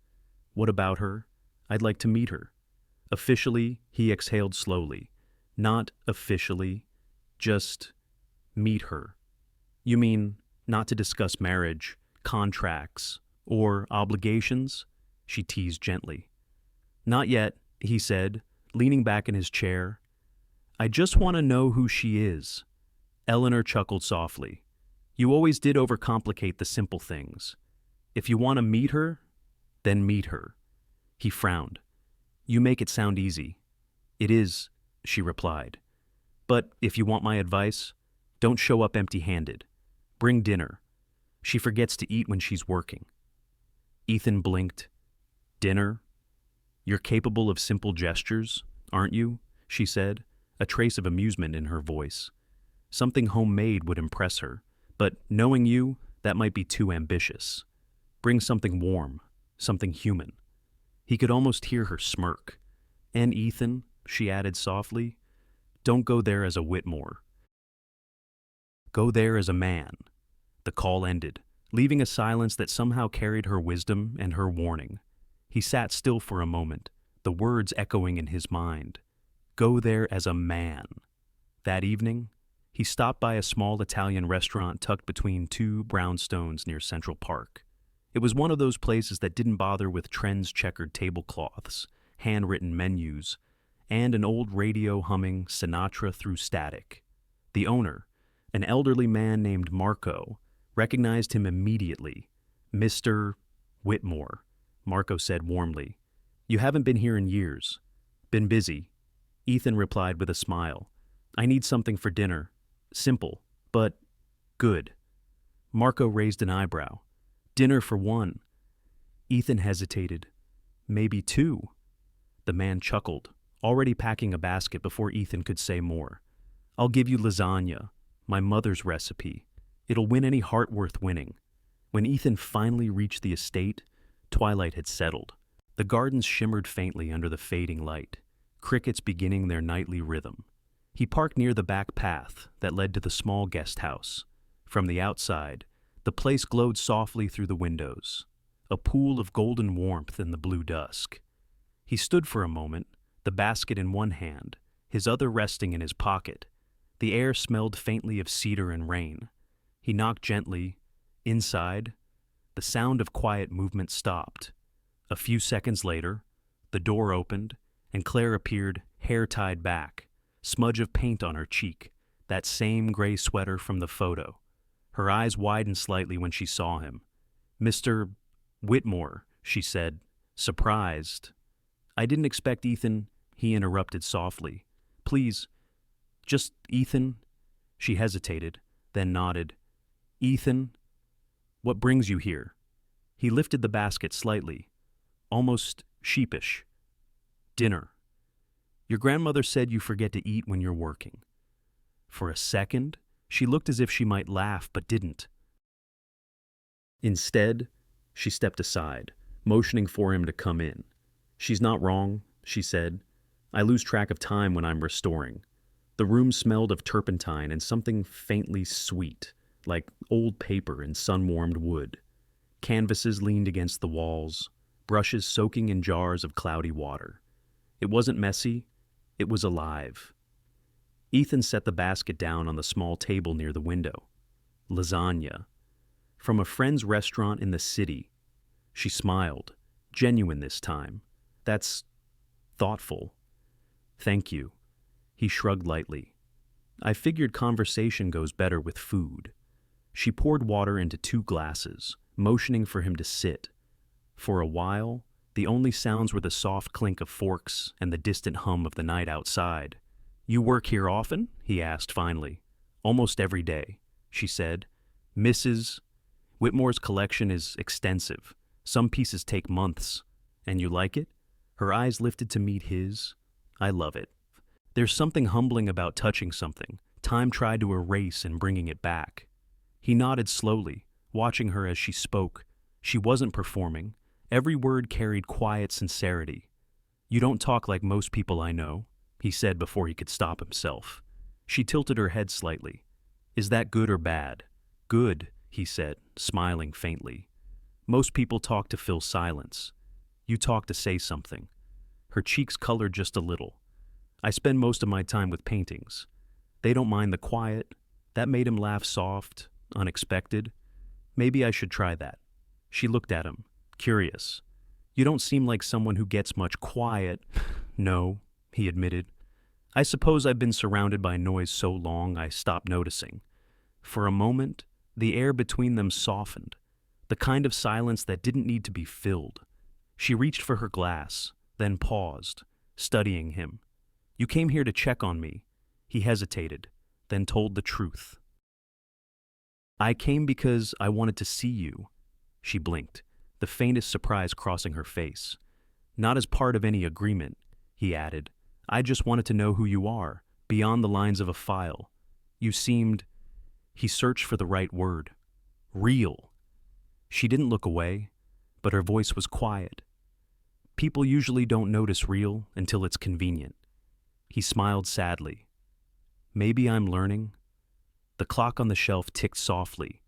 What about her? I'd like to meet her." Officially, he exhaled slowly. "Not officially, just meet her." "You mean not to discuss marriage, contracts, or obligations?" she teased gently. "Not yet," he said, leaning back in his chair. "I just want to know who she is." Eleanor chuckled softly. "You always did overcomplicate the simple things. If you want to meet her, then meet her." He frowned. "You make it sound easy." "It is," she replied. "But if you want my advice, don't show up empty-handed. Bring dinner. She forgets to eat when she's working." Ethan blinked. "Dinner? You're capable of simple gestures, aren't you?" she said, a trace of amusement in her voice. "Something homemade would impress her, but knowing you, that might be too ambitious. Bring something warm, something human." He could almost hear her smirk. "And Ethan," she added softly, "don't go there as a Whitmore. Go there as a man." The call ended, leaving a silence that somehow carried her wisdom and her warning. He sat still for a moment, the words echoing in his mind. Go there as a man. That evening, he stopped by a small Italian restaurant tucked between two brownstones near Central Park. It was one of those places that didn't bother with trends-checkered tablecloths, handwritten menus, and an old radio humming Sinatra through static. The owner, an elderly man named Marco, recognized him immediately. "Mr. Whitmore," Marco said warmly. "You haven't been here in years." "Been busy," Ethan replied with a smile. "I need something for dinner. Simple, but good." Marco raised an eyebrow. "Dinner for one." Ethan hesitated. "Maybe two." The man chuckled, already packing a basket before Ethan could say more. "I'll give you lasagna, my mother's recipe. It'll win any heart worth winning." When Ethan finally reached the estate, twilight had settled. The gardens shimmered faintly under the fading light, crickets beginning their nightly rhythm. He parked near the back path that led to the small guest house. From the outside, the place glowed softly through the windows, a pool of golden warmth in the blue dusk. He stood for a moment, the basket in one hand, his other resting in his pocket. The air smelled faintly of cedar and rain. He knocked gently. Inside, the sound of quiet movement stopped. A few seconds later, the door opened, and Claire appeared, hair tied back, smudge of paint on her cheek, that same gray sweater from the photo. Her eyes widened slightly when she saw him. "Mr. Whitmore," she said, surprised. "I didn't expect Ethan," he interrupted softly. "Please, just Ethan." She hesitated, then nodded. "Ethan, what brings you here?" He lifted the basket slightly, almost sheepish. "Dinner. Your grandmother said you forget to eat when you're working." For a second, she looked as if she might laugh but didn't. Instead, she stepped aside, motioning for him to come in. "She's not wrong," she said. "I lose track of time when I'm restoring." The room smelled of turpentine and something faintly sweet, like old paper and sun-warmed wood. Canvases leaned against the walls, brushes soaking in jars of cloudy water. It wasn't messy, it was alive. Ethan set the basket down on the small table near the window. Lasagna. From a friend's restaurant in the city. She smiled, genuine this time. "That's thoughtful." "Thank you." He shrugged lightly. "I figured conversation goes better with food." She poured water into 2 glasses, motioning for him to sit. For a while, the only sounds were the soft clink of forks and the distant hum of the night outside. "You work here often?" he asked finally. "Almost every day," she said. "Mrs. Whitmore's collection is extensive. Some pieces take months. And you like it?" Her eyes lifted to meet his. "I love it. There's something humbling about touching something time tried to erase and bringing it back." He nodded slowly, watching her as she spoke. She wasn't performing. Every word carried quiet sincerity. "You don't talk like most people I know," he said before he could stop himself. She tilted her head slightly. "Is that good or bad?" "Good," he said, smiling faintly. "Most people talk to fill silence. You talk to say something." Her cheeks colored just a little. "I spend most of my time with paintings. They don't mind the quiet." That made him laugh soft, unexpected. "Maybe I should try that." She looked at him, curious. "You don't seem like someone who gets much quiet." "No," he admitted. "I suppose I've been surrounded by noise so long I stopped noticing." For a moment, the air between them softened, the kind of silence that didn't need to be filled. She reached for her glass, then paused, studying him. "You came here to check on me." He hesitated, then told the truth. "I came because I wanted to see you." She blinked, the faintest surprise crossing her face. "Not as part of any agreement," he added. "I just wanted to know who you are, beyond the lines of a file. You seemed—" He searched for the right word. "Real." She didn't look away, but her voice was quiet. "People usually don't notice real until it's convenient." He smiled sadly. "Maybe I'm learning." The clock on the shelf ticked softly.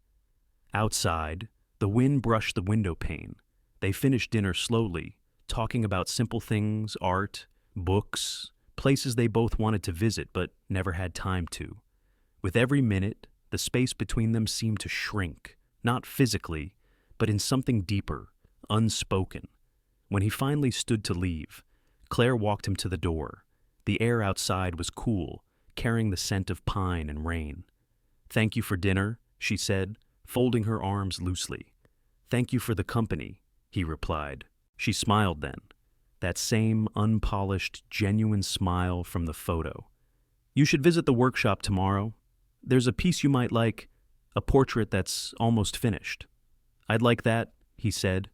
Outside, the wind brushed the window pane. They finished dinner slowly, talking about simple things, art, books, places they both wanted to visit but never had time to. With every minute, the space between them seemed to shrink, not physically, but in something deeper, unspoken. When he finally stood to leave, Claire walked him to the door. The air outside was cool, carrying the scent of pine and rain. "Thank you for dinner," she said, folding her arms loosely. "Thank you for the company," he replied. She smiled then, that same unpolished, genuine smile from the photo. "You should visit the workshop tomorrow. There's a piece you might like, a portrait that's almost finished." "I'd like that," he said.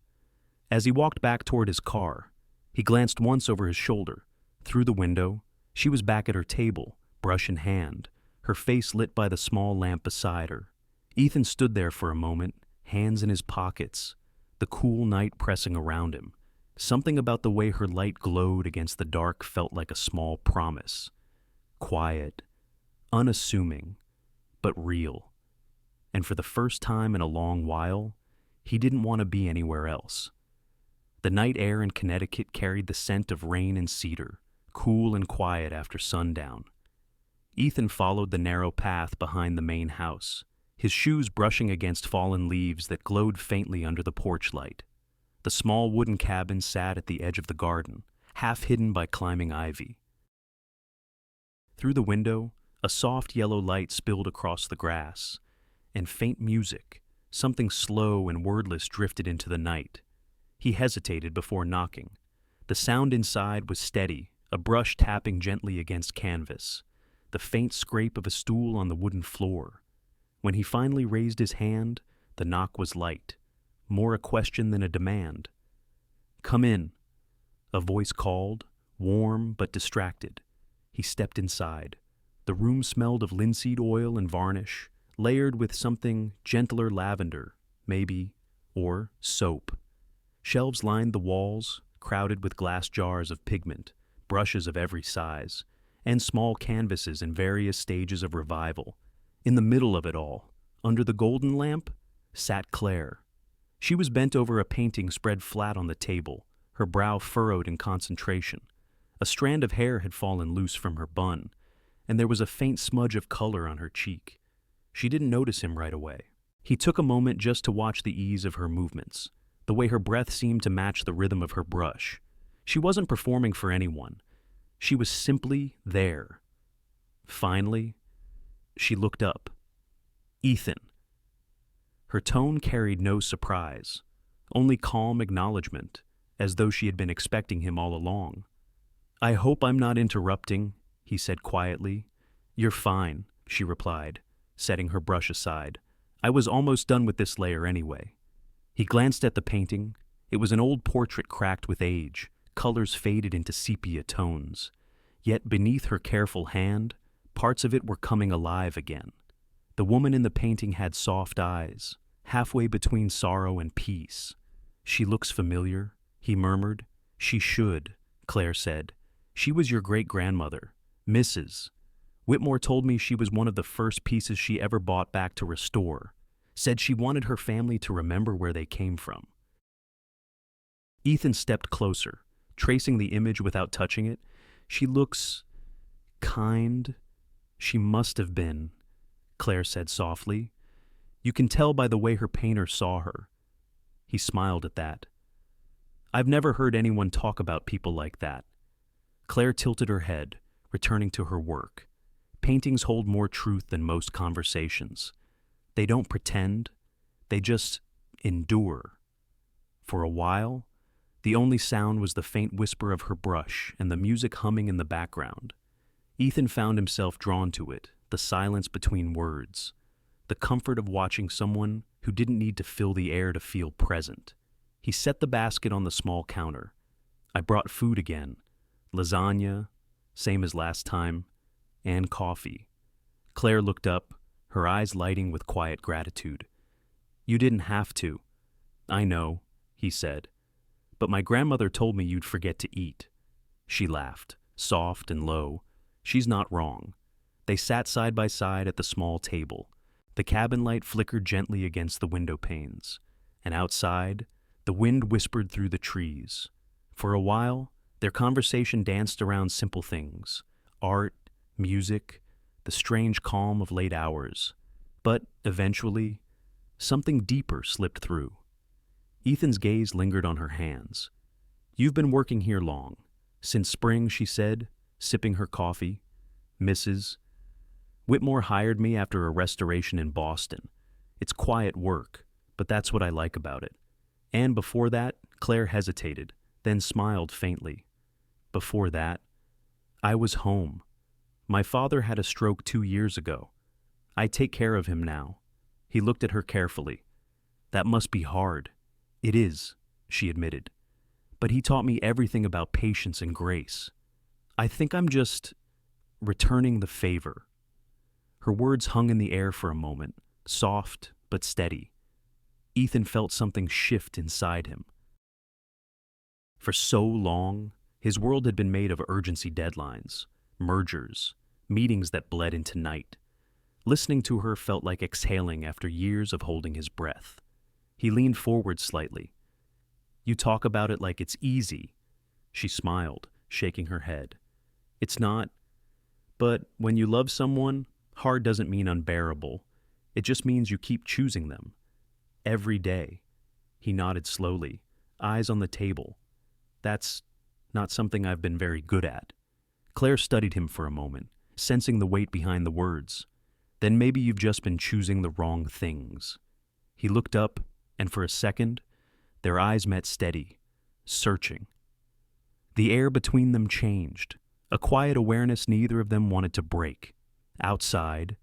As he walked back toward his car, he glanced once over his shoulder. Through the window, she was back at her table, brush in hand, her face lit by the small lamp beside her. Ethan stood there for a moment, hands in his pockets, the cool night pressing around him. Something about the way her light glowed against the dark felt like a small promise. Quiet, unassuming, but real. And for the first time in a long while, he didn't want to be anywhere else. The night air in Connecticut carried the scent of rain and cedar, cool and quiet after sundown. Ethan followed the narrow path behind the main house, his shoes brushing against fallen leaves that glowed faintly under the porch light. The small wooden cabin sat at the edge of the garden, half hidden by climbing ivy. Through the window, a soft yellow light spilled across the grass, and faint music, something slow and wordless, drifted into the night. He hesitated before knocking. The sound inside was steady, a brush tapping gently against canvas, the faint scrape of a stool on the wooden floor. When he finally raised his hand, the knock was light, more a question than a demand. "Come in," a voice called, warm but distracted. He stepped inside. The room smelled of linseed oil and varnish, layered with something gentler lavender, maybe or soap. Shelves lined the walls, crowded with glass jars of pigment, brushes of every size, and small canvases in various stages of revival. In the middle of it all, under the golden lamp, sat Claire. She was bent over a painting spread flat on the table, her brow furrowed in concentration. A strand of hair had fallen loose from her bun, and there was a faint smudge of color on her cheek. She didn't notice him right away. He took a moment just to watch the ease of her movements, the way her breath seemed to match the rhythm of her brush. She wasn't performing for anyone. She was simply there. Finally, she looked up. Ethan. Her tone carried no surprise, only calm acknowledgement, as though she had been expecting him all along. "I hope I'm not interrupting," he said quietly. "You're fine," she replied, setting her brush aside. "I was almost done with this layer anyway." He glanced at the painting. It was an old portrait cracked with age, colors faded into sepia tones. Yet beneath her careful hand, parts of it were coming alive again. The woman in the painting had soft eyes, halfway between sorrow and peace. "She looks familiar," he murmured. "She should," Claire said. "She was your great-grandmother, Mrs. Whitmore told me she was one of the first pieces she ever bought back to restore. Said she wanted her family to remember where they came from." Ethan stepped closer, tracing the image without touching it. "She looks kind. She must have been," Claire said softly. "You can tell by the way her painter saw her." He smiled at that. "I've never heard anyone talk about people like that." Claire tilted her head, returning to her work. Paintings hold more truth than most conversations. They don't pretend, they just endure. For a while, the only sound was the faint whisper of her brush and the music humming in the background. Ethan found himself drawn to it, the silence between words, the comfort of watching someone who didn't need to fill the air to feel present. He set the basket on the small counter. "I brought food again. Lasagna, same as last time, and coffee." Claire looked up, her eyes lighting with quiet gratitude. "You didn't have to." "I know," he said. "But my grandmother told me you'd forget to eat." She laughed, soft and low. "She's not wrong." They sat side by side at the small table. The cabin light flickered gently against the window panes, and outside, the wind whispered through the trees. For a while, their conversation danced around simple things: art, music, the strange calm of late hours. But, eventually, something deeper slipped through. Ethan's gaze lingered on her hands. "You've been working here long." "Since spring," she said, sipping her coffee. "Mrs. Whitmore hired me after a restoration in Boston. It's quiet work, but that's what I like about it." And before that, Claire hesitated, then smiled faintly. "Before that, I was home. My father had a stroke 2 years ago. I take care of him now." He looked at her carefully. "That must be hard." "It is," she admitted. "But he taught me everything about patience and grace. I think I'm just returning the favor." Her words hung in the air for a moment, soft but steady. Ethan felt something shift inside him. For so long, his world had been made of urgency deadlines, mergers, meetings that bled into night. Listening to her felt like exhaling after years of holding his breath. He leaned forward slightly. "You talk about it like it's easy." She smiled, shaking her head. "It's not. But when you love someone, hard doesn't mean unbearable. It just means you keep choosing them. Every day." He nodded slowly, eyes on the table. "That's not something I've been very good at." Claire studied him for a moment, sensing the weight behind the words. "Then maybe you've just been choosing the wrong things." He looked up, and for a second, their eyes met steady, searching. The air between them changed, a quiet awareness neither of them wanted to break. Outside,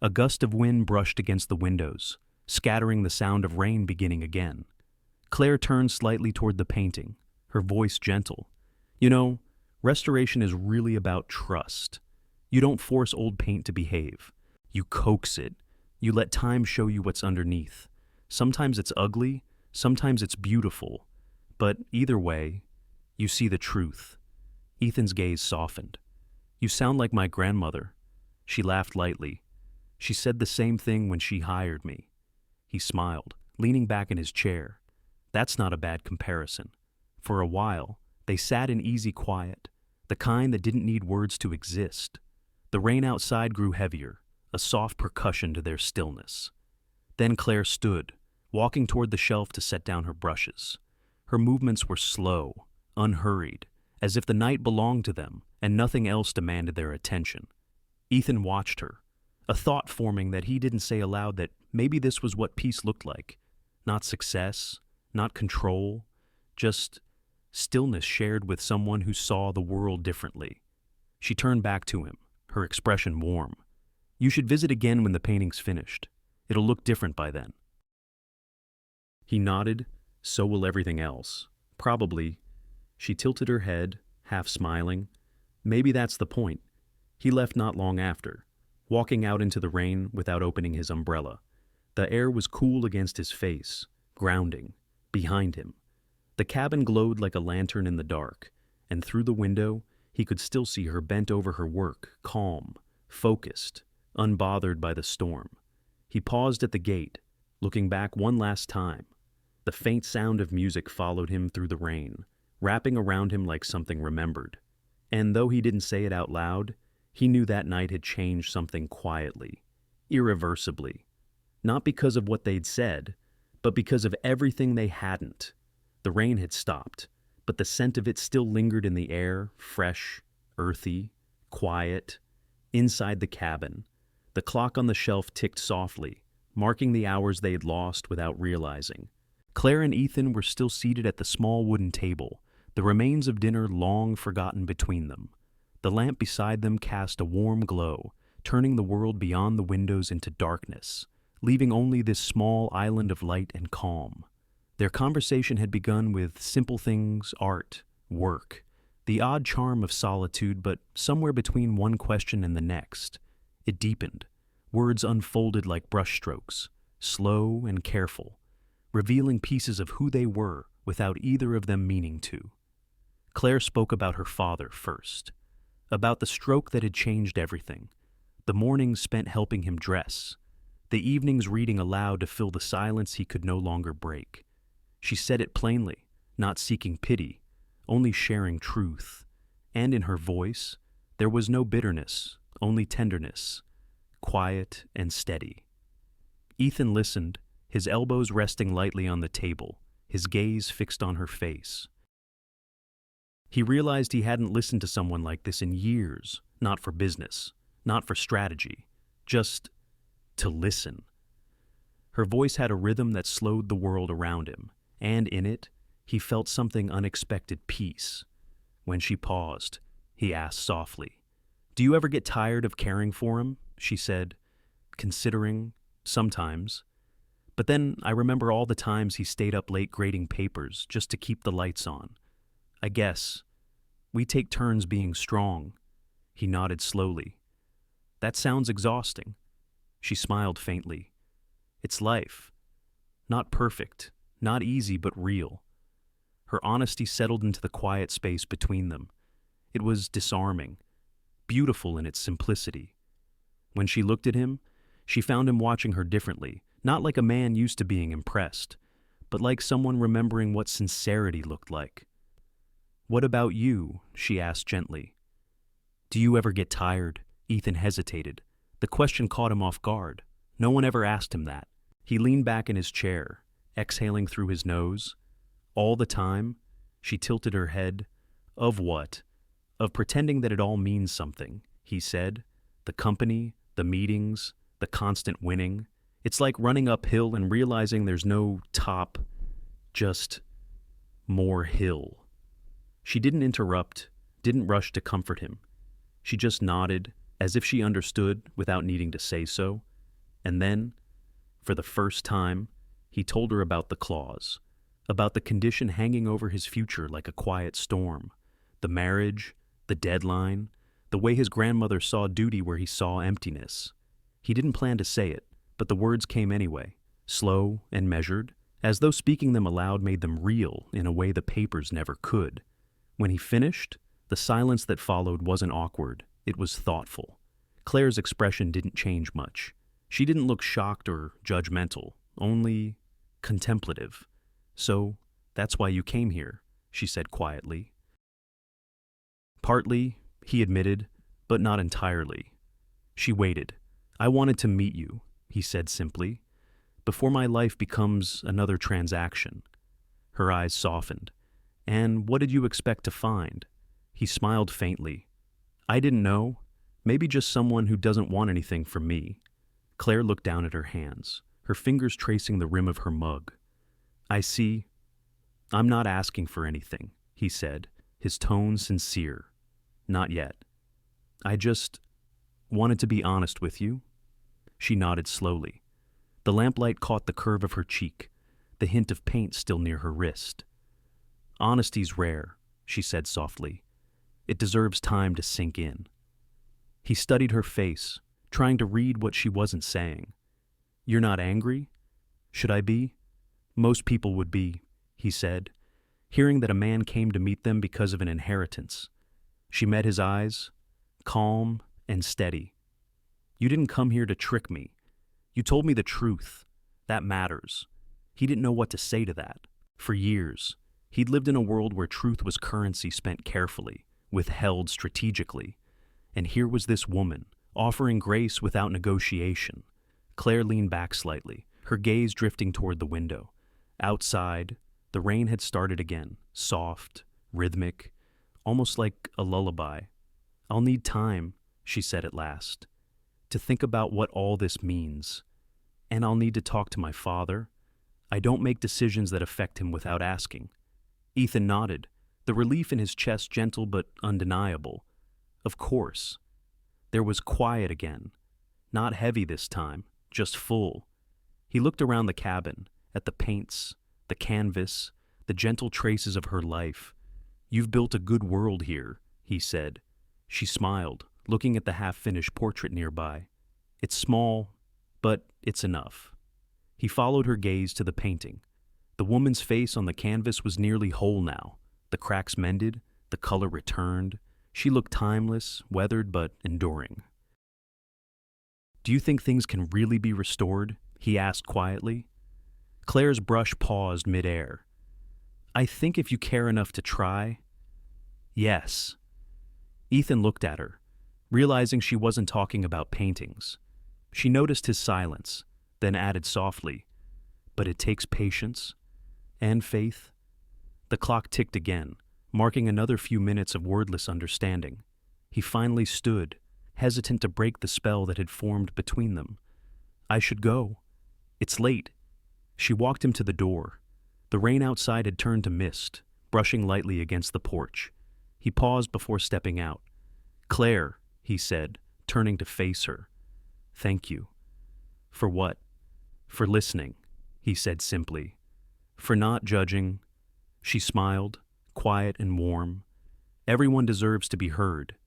a gust of wind brushed against the windows, scattering the sound of rain beginning again. Claire turned slightly toward the painting, her voice gentle. "You know, restoration is really about trust. You don't force old paint to behave. You coax it. You let time show you what's underneath. Sometimes it's ugly, Sometimes it's beautiful, but either way, you see the truth. Ethan's gaze softened. You sound like my grandmother. She laughed lightly. She said the same thing when she hired me. He smiled, leaning back in his chair. That's not a bad comparison. For a while, they sat in easy quiet, the kind that didn't need words to exist. The rain outside grew heavier, a soft percussion to their stillness. Then Claire stood, walking toward the shelf to set down her brushes. Her movements were slow, unhurried, as if the night belonged to them and nothing else demanded their attention. Ethan watched her, a thought forming that he didn't say aloud that maybe this was what peace looked like. Not success, not control, just stillness shared with someone who saw the world differently. She turned back to him, her expression warm. You should visit again when the painting's finished. It'll look different by then. He nodded. So will everything else. Probably. She tilted her head, half smiling. Maybe that's the point. He left not long after, walking out into the rain without opening his umbrella. The air was cool against his face, grounding, behind him. The cabin glowed like a lantern in the dark, and through the window he could still see her bent over her work, calm, focused, unbothered by the storm. He paused at the gate, looking back one last time. The faint sound of music followed him through the rain, wrapping around him like something remembered. And though he didn't say it out loud, he knew that night had changed something quietly, irreversibly. Not because of what they'd said, but because of everything they hadn't. The rain had stopped, but the scent of it still lingered in the air, fresh, earthy, quiet. Inside the cabin, the clock on the shelf ticked softly, marking the hours they had lost without realizing. Claire and Ethan were still seated at the small wooden table, the remains of dinner long forgotten between them. The lamp beside them cast a warm glow, turning the world beyond the windows into darkness, leaving only this small island of light and calm. Their conversation had begun with simple things, art, work, the odd charm of solitude, but somewhere between one question and the next, it deepened. Words unfolded like brushstrokes, slow and careful, revealing pieces of who they were without either of them meaning to. Claire spoke about her father first, about the stroke that had changed everything, the mornings spent helping him dress, the evenings reading aloud to fill the silence he could no longer break. She said it plainly, not seeking pity, only sharing truth. And in her voice, there was no bitterness, only tenderness, quiet and steady. Ethan listened, his elbows resting lightly on the table, his gaze fixed on her face. He realized he hadn't listened to someone like this in years, not for business, not for strategy, just to listen. Her voice had a rhythm that slowed the world around him, and in it, he felt something unexpected peace. When she paused, he asked softly, "Do you ever get tired of caring for him?" She said, "Considering, sometimes. But then I remember all the times he stayed up late grading papers just to keep the lights on. I guess we take turns being strong." He nodded slowly. "That sounds exhausting." She smiled faintly. "It's life. Not perfect, not easy, but real." Her honesty settled into the quiet space between them. It was disarming, beautiful in its simplicity. When she looked at him, she found him watching her differently, not like a man used to being impressed, but like someone remembering what sincerity looked like. "What about you?" she asked gently. "Do you ever get tired?" Ethan hesitated. The question caught him off guard. No one ever asked him that. He leaned back in his chair, exhaling through his nose. "All the time?" She tilted her head. "Of what?" "Of pretending that it all means something," he said. "The company, the meetings, the constant winning. It's like running uphill and realizing there's no top, just more hill." She didn't interrupt, didn't rush to comfort him. She just nodded, as if she understood without needing to say so. And then, for the first time, he told her about the clause, about the condition hanging over his future like a quiet storm, the marriage, the deadline, the way his grandmother saw duty where he saw emptiness. He didn't plan to say it, but the words came anyway, slow and measured, as though speaking them aloud made them real in a way the papers never could. When he finished, the silence that followed wasn't awkward, it was thoughtful. Claire's expression didn't change much. She didn't look shocked or judgmental, only contemplative. "So, that's why you came here," she said quietly. "Partly," he admitted, "but not entirely." She waited. "I wanted to meet you," he said simply, "before my life becomes another transaction." Her eyes softened. "And what did you expect to find?" He smiled faintly. "I didn't know. Maybe just someone who doesn't want anything from me." Claire looked down at her hands, her fingers tracing the rim of her mug. "I see. I'm not asking for anything," he said, his tone sincere. "Not yet. I just wanted to be honest with you." She nodded slowly. The lamplight caught the curve of her cheek, the hint of paint still near her wrist. "Honesty's rare," she said softly. "It deserves time to sink in." He studied her face, trying to read what she wasn't saying. "You're not angry? Should I be?" "Most people would be," he said, hearing that a man came to meet them because of an inheritance. She met his eyes, calm and steady. "You didn't come here to trick me. You told me the truth. That matters." He didn't know what to say to that. For years, he'd lived in a world where truth was currency spent carefully, withheld strategically. And here was this woman, offering grace without negotiation. Claire leaned back slightly, her gaze drifting toward the window. Outside, the rain had started again, soft, rhythmic, almost like a lullaby. "I'll need time," she said at last, "to think about what all this means. And I'll need to talk to my father. I don't make decisions that affect him without asking." Ethan nodded, the relief in his chest gentle but undeniable. Of course. There was quiet again. Not heavy this time, just full. He looked around the cabin, at the paints, the canvas, the gentle traces of her life. "You've built a good world here," he said. She smiled, looking at the half-finished portrait nearby. "It's small, but it's enough." He followed her gaze to the painting. The woman's face on the canvas was nearly whole now, the cracks mended, the color returned. She looked timeless, weathered but enduring. "Do you think things can really be restored?" he asked quietly. Claire's brush paused midair. "I think if you care enough to try, yes." Ethan looked at her, realizing she wasn't talking about paintings. She noticed his silence, then added softly, "But it takes patience and faith." The clock ticked again, marking another few minutes of wordless understanding. He finally stood, hesitant to break the spell that had formed between them. "I should go. It's late." She walked him to the door. The rain outside had turned to mist, brushing lightly against the porch. He paused before stepping out. "Claire," he said, turning to face her. "Thank you." "For what?" "For listening," he said simply. "For not judging." She smiled, quiet and warm. "Everyone deserves to be heard.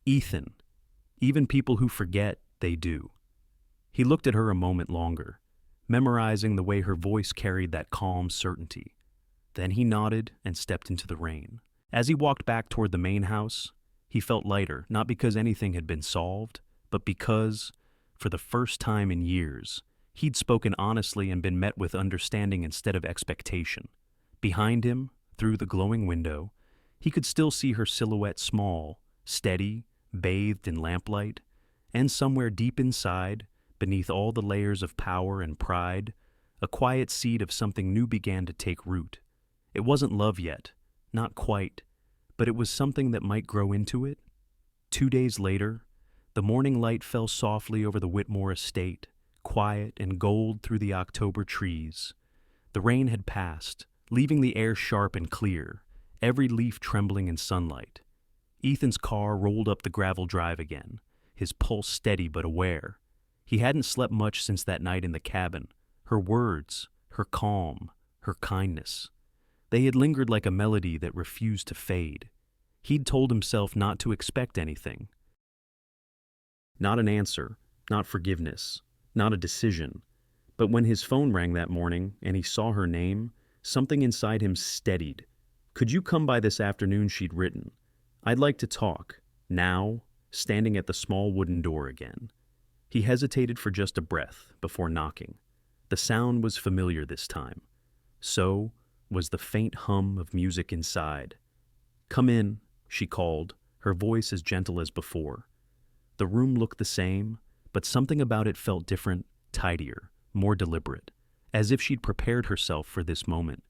Ethan. Even people who forget, they do." He looked at her a moment longer, memorizing the way her voice carried that calm certainty. Then he nodded and stepped into the rain. As he walked back toward the main house, he felt lighter, not because anything had been solved, but because, for the first time in years, he'd spoken honestly and been met with understanding instead of expectation. Behind him, through the glowing window, he could still see her silhouette small, steady, bathed in lamplight, and somewhere deep inside, beneath all the layers of power and pride, a quiet seed of something new began to take root. It wasn't love yet, not quite, but it was something that might grow into it. 2 days later, the morning light fell softly over the Whitmore estate, quiet and gold through the October trees. The rain had passed, leaving the air sharp and clear, every leaf trembling in sunlight. Ethan's car rolled up the gravel drive again, his pulse steady but aware. He hadn't slept much since that night in the cabin. Her words, her calm, her kindness. They had lingered like a melody that refused to fade. He'd told himself not to expect anything. Not an answer, not forgiveness, not a decision, But when his phone rang that morning and he saw her name, something inside him steadied. "Could you come by this afternoon?" she'd written. "I'd like to talk." Now, standing at the small wooden door again. He hesitated for just a breath before knocking. The sound was familiar this time. So was the faint hum of music inside. "Come in," she called, her voice as gentle as before. The room looked the same, but something about it felt different, tidier, more deliberate, as if she'd prepared herself for this moment.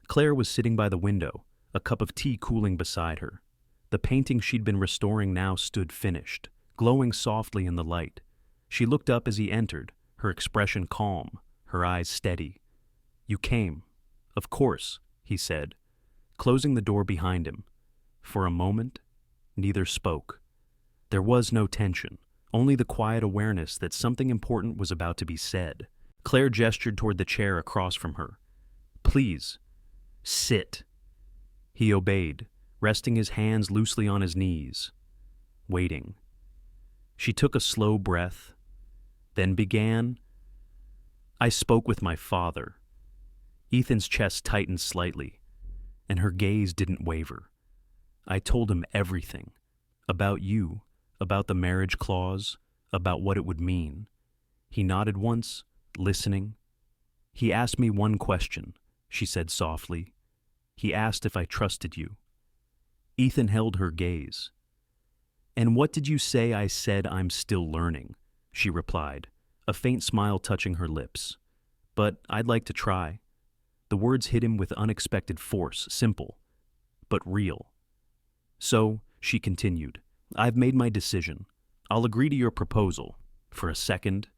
Claire was sitting by the window, a cup of tea cooling beside her. The painting she'd been restoring now stood finished, glowing softly in the light. She looked up as he entered, her expression calm, her eyes steady. "You came." "Of course," he said, closing the door behind him. For a moment, neither spoke. There was no tension, only the quiet awareness that something important was about to be said. Claire gestured toward the chair across from her. "Please, sit." He obeyed, resting his hands loosely on his knees, waiting. She took a slow breath, then began. "I spoke with my father." Ethan's chest tightened slightly, and her gaze didn't waver. "I told him everything. About you, about the marriage clause, about what it would mean." He nodded once, listening. "He asked me one question," she said softly. "He asked if I trusted you." Ethan held her gaze. "And what did you say?" "I said I'm still learning," she replied, a faint smile touching her lips. "But I'd like to try." The words hit him with unexpected force, simple, but real. "So," she continued, "I've made my decision. I'll agree to your proposal." For a second,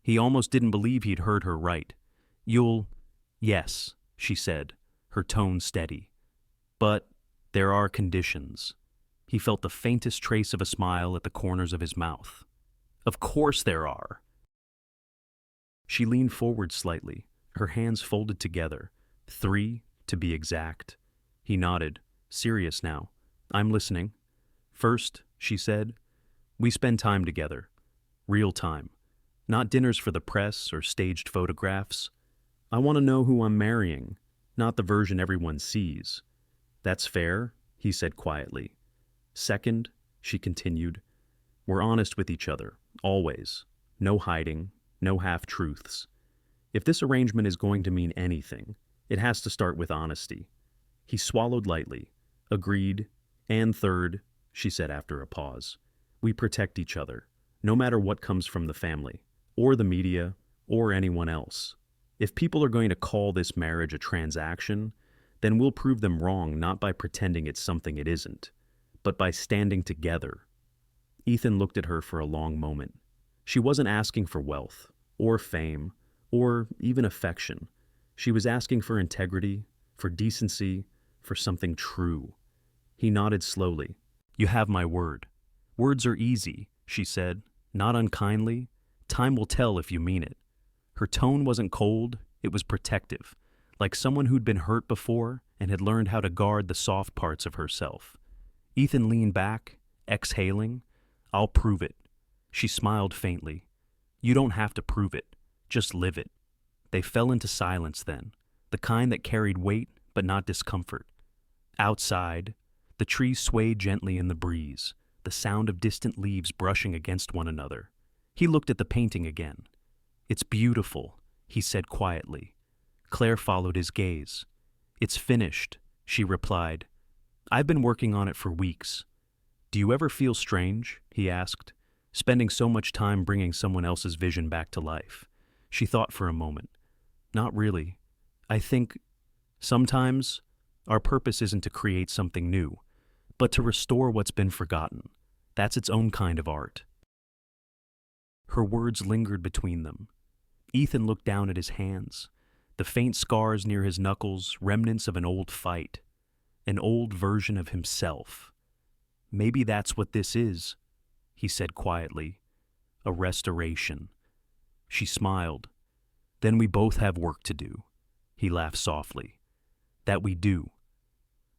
he almost didn't believe he'd heard her right. "You'll—" "Yes," she said, her tone steady. "But there are conditions." He felt the faintest trace of a smile at the corners of his mouth. "Of course there are." She leaned forward slightly, her hands folded together. 3, to be exact. He nodded, serious now. "I'm listening." "First," she said, "we spend time together. Real time. Not dinners for the press or staged photographs. I want to know who I'm marrying, not the version everyone sees." "That's fair," he said quietly. "Second," she continued, "we're honest with each other, always. No hiding, no half-truths. If this arrangement is going to mean anything, it has to start with honesty." He swallowed lightly. "Agreed. And third," she said after a pause, "we protect each other, no matter what comes from the family, or the media, or anyone else. If people are going to call this marriage a transaction, then we'll prove them wrong not by pretending it's something it isn't, but by standing together." Ethan looked at her for a long moment. She wasn't asking for wealth, or fame, or even affection. She was asking for integrity, for decency, for something true. He nodded slowly. "You have my word." "Words are easy," she said, not unkindly. "Time will tell if you mean it." Her tone wasn't cold, it was protective, like someone who'd been hurt before and had learned how to guard the soft parts of herself. Ethan leaned back, exhaling. "I'll prove it." She smiled faintly. "You don't have to prove it, just live it." They fell into silence then, the kind that carried weight but not discomfort. Outside, the trees swayed gently in the breeze, the sound of distant leaves brushing against one another. He looked at the painting again. "It's beautiful," he said quietly. Claire followed his gaze. "It's finished," she replied. "I've been working on it for weeks." "Do you ever feel strange?" he asked, "spending so much time bringing someone else's vision back to life?" She thought for a moment. "Not really. I think sometimes our purpose isn't to create something new, but to restore what's been forgotten. That's its own kind of art." Her words lingered between them. Ethan looked down at his hands, the faint scars near his knuckles, remnants of an old fight, an old version of himself. "Maybe that's what this is," he said quietly. "A restoration." She smiled. "Then we both have work to do." He laughed softly. "That we do."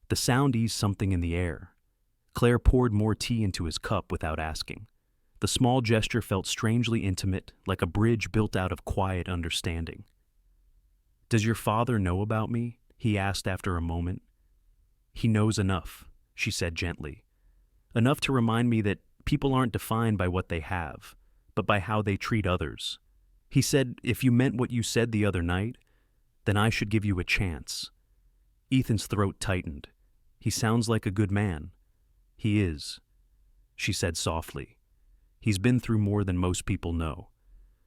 The sound eased something in the air. Claire poured more tea into his cup without asking. The small gesture felt strangely intimate, like a bridge built out of quiet understanding. "Does your father know about me?" he asked after a moment. "He knows enough," she said gently. "Enough to remind me that people aren't defined by what they have, but by how they treat others. He said if you meant what you said the other night, then I should give you a chance." Ethan's throat tightened. "He sounds like a good man." "He is," she said softly. "He's been through more than most people know,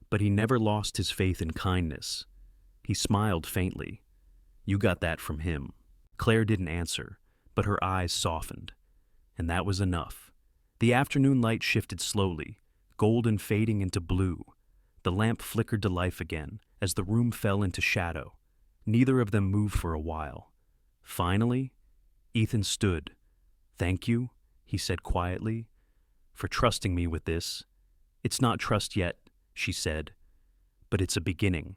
but he never lost his faith in kindness." He smiled faintly. "You got that from him." Claire didn't answer, but her eyes softened. And that was enough. The afternoon light shifted slowly, golden fading into blue. The lamp flickered to life again as the room fell into shadow. Neither of them moved for a while. Finally, Ethan stood. "Thank you," he said quietly, "for trusting me with this." "It's not trust yet," she said, "but it's a beginning."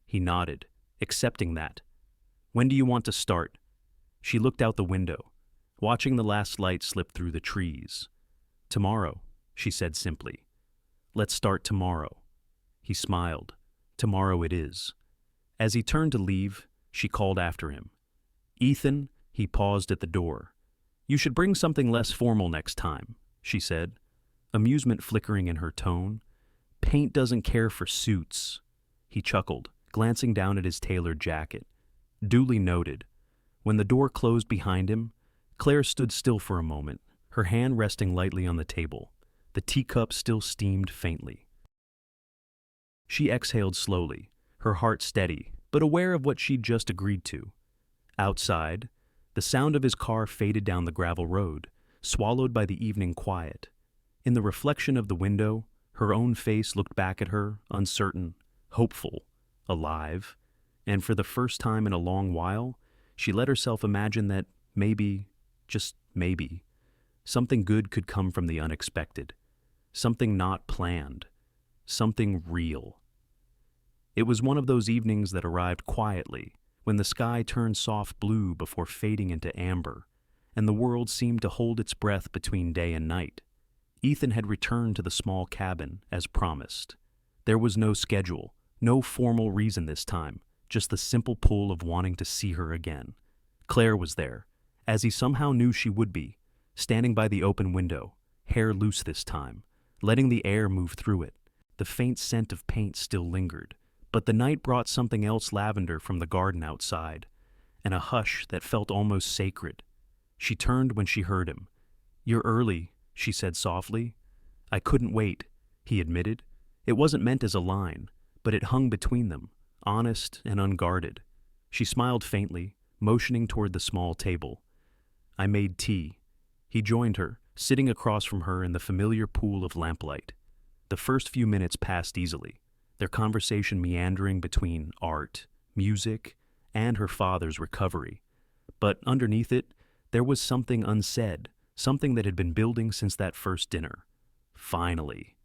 He nodded, accepting that. "When do you want to start?" She looked out the window, watching the last light slip through the trees. "Tomorrow," she said simply. "Let's start tomorrow." He smiled. "Tomorrow it is." As he turned to leave, she called after him. "Ethan," he paused at the door. "You should bring something less formal next time," she said, amusement flickering in her tone. "Paint doesn't care for suits." He chuckled, glancing down at his tailored jacket. Duly noted. When the door closed behind him, Claire stood still for a moment, her hand resting lightly on the table. The teacup still steamed faintly. She exhaled slowly, her heart steady, but aware of what she'd just agreed to. Outside, the sound of his car faded down the gravel road, swallowed by the evening quiet. In the reflection of the window, her own face looked back at her, uncertain, hopeful, alive, and for the first time in a long while, she let herself imagine that maybe, just maybe, something good could come from the unexpected, something not planned, something real. It was one of those evenings that arrived quietly, when the sky turned soft blue before fading into amber, and the world seemed to hold its breath between day and night. Ethan had returned to the small cabin, as promised. There was no schedule, no formal reason this time, just the simple pull of wanting to see her again. Claire was there, as he somehow knew she would be, standing by the open window, hair loose this time, letting the air move through it. The faint scent of paint still lingered, but the night brought something else, lavender from the garden outside, and a hush that felt almost sacred. She turned when she heard him. "You're early," she said softly. "I couldn't wait," he admitted. It wasn't meant as a line, but it hung between them, honest and unguarded. She smiled faintly, motioning toward the small table. "I made tea." He joined her, sitting across from her in the familiar pool of lamplight. The first few minutes passed easily, their conversation meandering between art, music, and her father's recovery. But underneath it, there was something unsaid, something that had been building since that first dinner. Finally.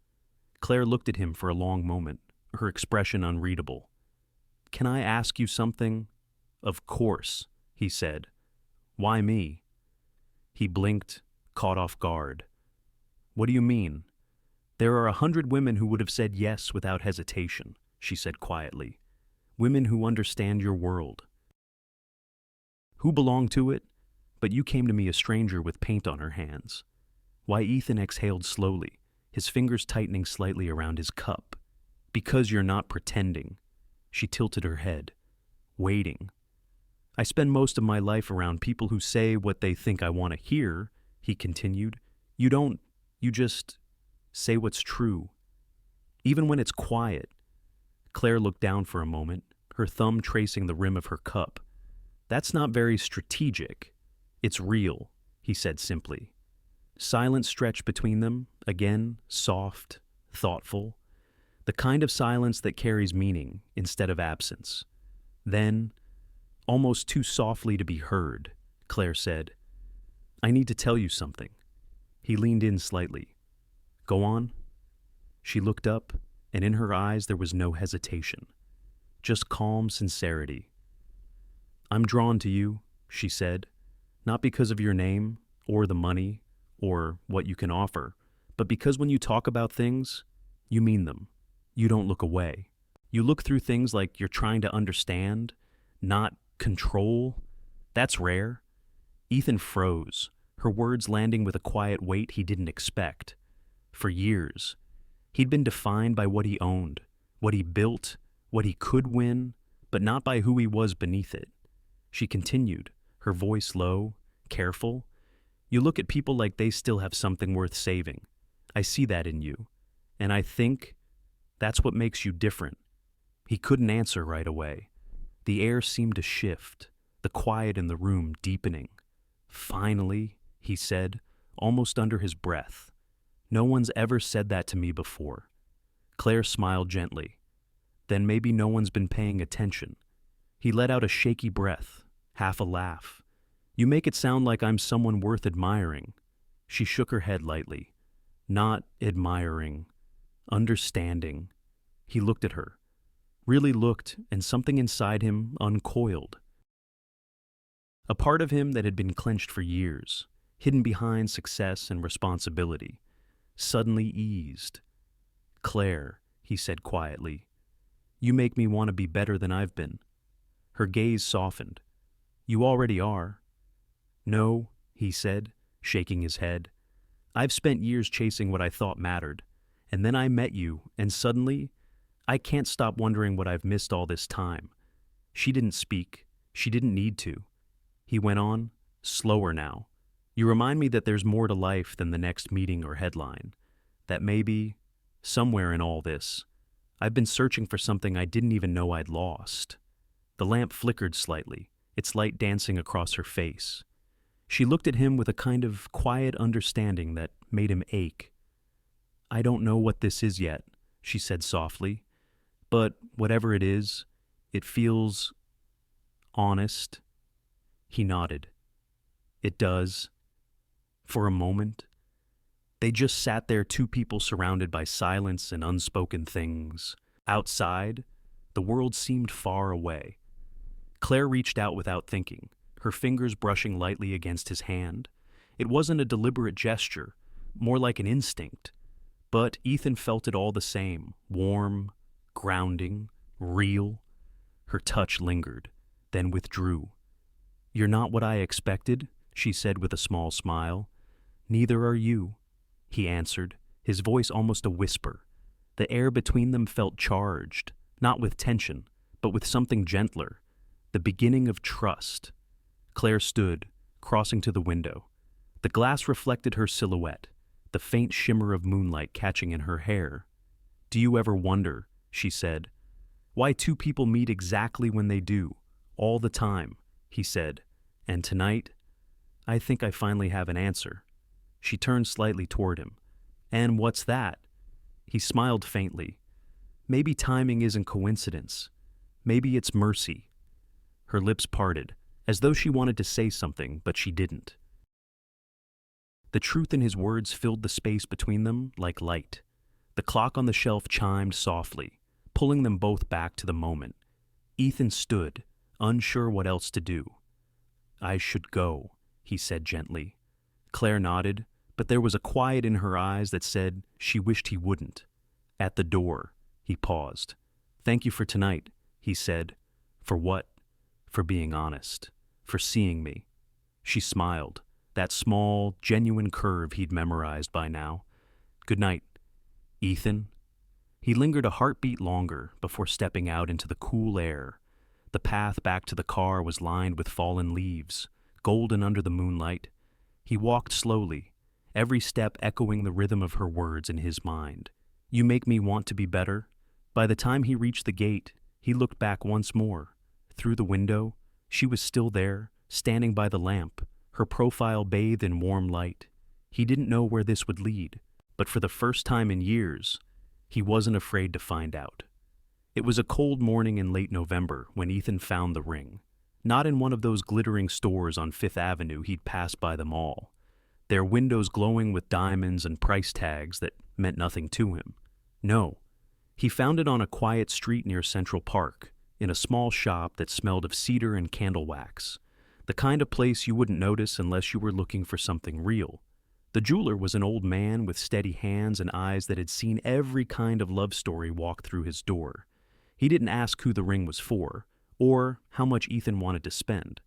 Claire looked at him for a long moment, her expression unreadable. "Can I ask you something?" "Of course," he said. "Why me?" He blinked, caught off guard. "What do you mean?" "There are 100 women who would have said yes without hesitation," she said quietly. "Women who understand your world, who belong to it, but you came to me a stranger with paint on her hands." Why, Ethan exhaled slowly, his fingers tightening slightly around his cup. "Because you're not pretending." She tilted her head. "Waiting." "I spend most of my life around people who say what they think I want to hear," he continued. "You don't, you just say what's true. Even when it's quiet." Claire looked down for a moment, her thumb tracing the rim of her cup. "That's not very strategic. It's real," he said simply. Silence stretched between them, again, soft, thoughtful. The kind of silence that carries meaning instead of absence. Then, almost too softly to be heard, Claire said, "I need to tell you something." He leaned in slightly. "Go on." She looked up, and in her eyes there was no hesitation, just calm sincerity. "I'm drawn to you," she said, "not because of your name, or the money, or what you can offer, But because when you talk about things, you mean them. You don't look away. You look through things like you're trying to understand, not control. That's rare. Ethan froze, her words landing with a quiet weight he didn't expect. For years, he'd been defined by what he owned, what he built, what he could win, but not by who he was beneath it. She continued, her voice low, careful. You look at people like they still have something worth saving. I see that in you. And I think that's what makes you different. He couldn't answer right away. The air seemed to shift, the quiet in the room deepening. Finally, he said, almost under his breath. No one's ever said that to me before. Claire smiled gently. Then maybe no one's been paying attention. He let out a shaky breath, half a laugh. You make it sound like I'm someone worth admiring. She shook her head lightly. Not admiring. Understanding. He looked at her. Really looked, and something inside him uncoiled. A part of him that had been clenched for years, hidden behind success and responsibility, suddenly eased. Claire, he said quietly, you make me want to be better than I've been. Her gaze softened. You already are. No, he said, shaking his head. I've spent years chasing what I thought mattered, and then I met you, and suddenly, I can't stop wondering what I've missed all this time. She didn't speak. She didn't need to. He went on, slower now. You remind me that there's more to life than the next meeting or headline. That maybe, somewhere in all this, I've been searching for something I didn't even know I'd lost. The lamp flickered slightly, its light dancing across her face. She looked at him with a kind of quiet understanding that made him ache. I don't know what this is yet, she said softly, but whatever it is, it feels honest. He nodded. It does. For a moment, they just sat there, two people surrounded by silence and unspoken things. Outside, the world seemed far away. Claire reached out without thinking, her fingers brushing lightly against his hand. It wasn't a deliberate gesture, more like an instinct. But Ethan felt it all the same, warm, grounding, real. Her touch lingered, then withdrew. You're not what I expected, she said with a small smile. Neither are you, he answered, his voice almost a whisper. The air between them felt charged, not with tension, but with something gentler, the beginning of trust. Claire stood, crossing to the window. The glass reflected her silhouette, the faint shimmer of moonlight catching in her hair. Do you ever wonder, she said, why two people meet exactly when they do, all the time, he said, and tonight, I think I finally have an answer. She turned slightly toward him. And what's that? He smiled faintly. Maybe timing isn't coincidence. Maybe it's mercy. Her lips parted, as though she wanted to say something, but she didn't. The truth in his words filled the space between them like light. The clock on the shelf chimed softly, pulling them both back to the moment. Ethan stood, unsure what else to do. I should go, he said gently. Claire nodded, but there was a quiet in her eyes that said she wished he wouldn't. At the door, he paused. Thank you for tonight, he said. For what? For being honest. For seeing me. She smiled, that small, genuine curve he'd memorized by now. Good night, Ethan. He lingered a heartbeat longer before stepping out into the cool air. The path back to the car was lined with fallen leaves, golden under the moonlight. He walked slowly, every step echoing the rhythm of her words in his mind. You make me want to be better. By the time he reached the gate, he looked back once more. Through the window, she was still there, standing by the lamp, her profile bathed in warm light. He didn't know where this would lead, but for the first time in years, he wasn't afraid to find out. It was a cold morning in late November when Ethan found the ring. Not in one of those glittering stores on Fifth Avenue he'd passed by them all, their windows glowing with diamonds and price tags that meant nothing to him. No, he found it on a quiet street near Central Park, in a small shop that smelled of cedar and candle wax, the kind of place you wouldn't notice unless you were looking for something real. The The jeweler was an old man with steady hands and eyes that had seen every kind of love story walk through his door. He didn't ask who the ring was for, or how much Ethan wanted to spend.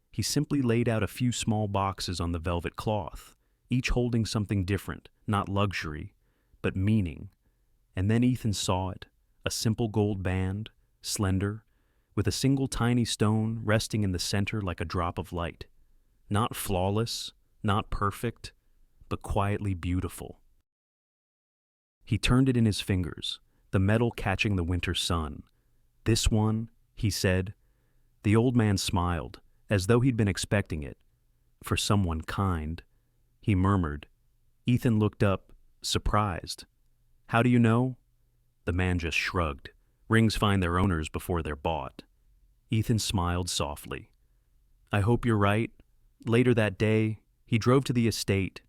He simply laid out a few small boxes on the velvet cloth, each holding something different, not luxury, but meaning. And then Ethan saw it, a simple gold band, slender, with a single tiny stone resting in the center like a drop of light. Not flawless, not perfect, but quietly beautiful. He turned it in his fingers, the metal catching the winter sun. "This one," he said. The old man smiled, as though he'd been expecting it. "For someone kind," he murmured. Ethan looked up, surprised. "How do you know?" The man just shrugged. "Rings find their owners before they're bought." Ethan smiled softly. "I hope you're right." Later that day, he drove to the estate.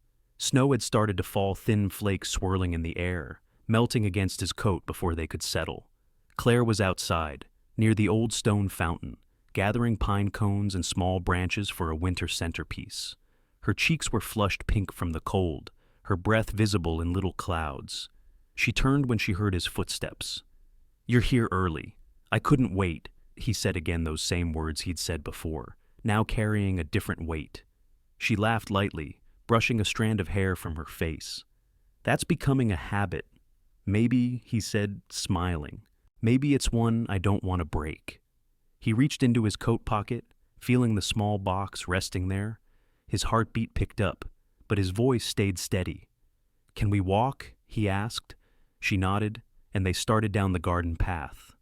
Snow had started to fall, thin flakes swirling in the air, melting against his coat before they could settle. Claire was outside, near the old stone fountain, gathering pine cones and small branches for a winter centerpiece. Her cheeks were flushed pink from the cold, her breath visible in little clouds. She turned when she heard his footsteps. "You're here early. I couldn't wait," he said again, those same words he'd said before, now carrying a different weight. She laughed lightly, brushing a strand of hair from her face. "That's becoming a habit. Maybe," he said, smiling, "maybe it's one I don't want to break." He reached into his coat pocket, feeling the small box resting there. His heartbeat picked up, but his voice stayed steady. "Can we walk?" he asked. She nodded, and they started down the garden path.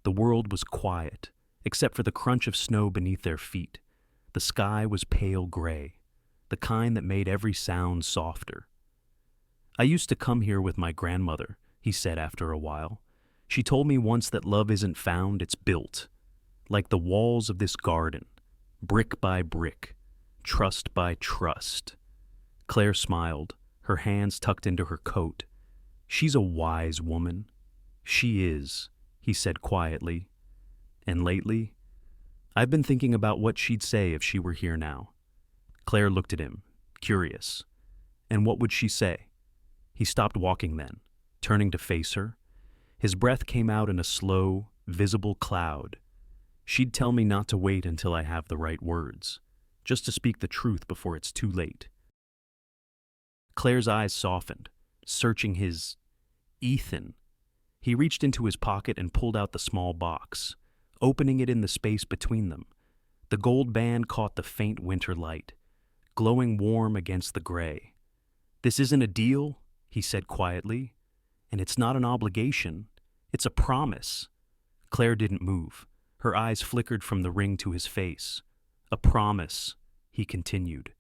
The world was quiet, except for the crunch of snow beneath their feet. The sky was pale gray, the kind that made every sound softer. "I used to come here with my grandmother," he said after a while. "She told me once that love isn't found, it's built. Like the walls of this garden, brick by brick, trust by trust." Claire smiled, her hands tucked into her coat. "She's a wise woman." "She is," he said quietly. "And lately, I've been thinking about what she'd say if she were here now." Claire looked at him, curious. "And what would she say?" He stopped walking then, turning to face her. His breath came out in a slow, visible cloud. "She'd tell me not to wait until I have the right words, just to speak the truth before it's too late." Claire's eyes softened, searching his. Ethan. He reached into his pocket and pulled out the small box, opening it in the space between them. The gold band caught the faint winter light, glowing warm against the gray. "This isn't a deal," he said quietly, "and it's not an obligation. It's a promise." Claire didn't move. Her eyes flickered from the ring to his face. "A promise," he continued,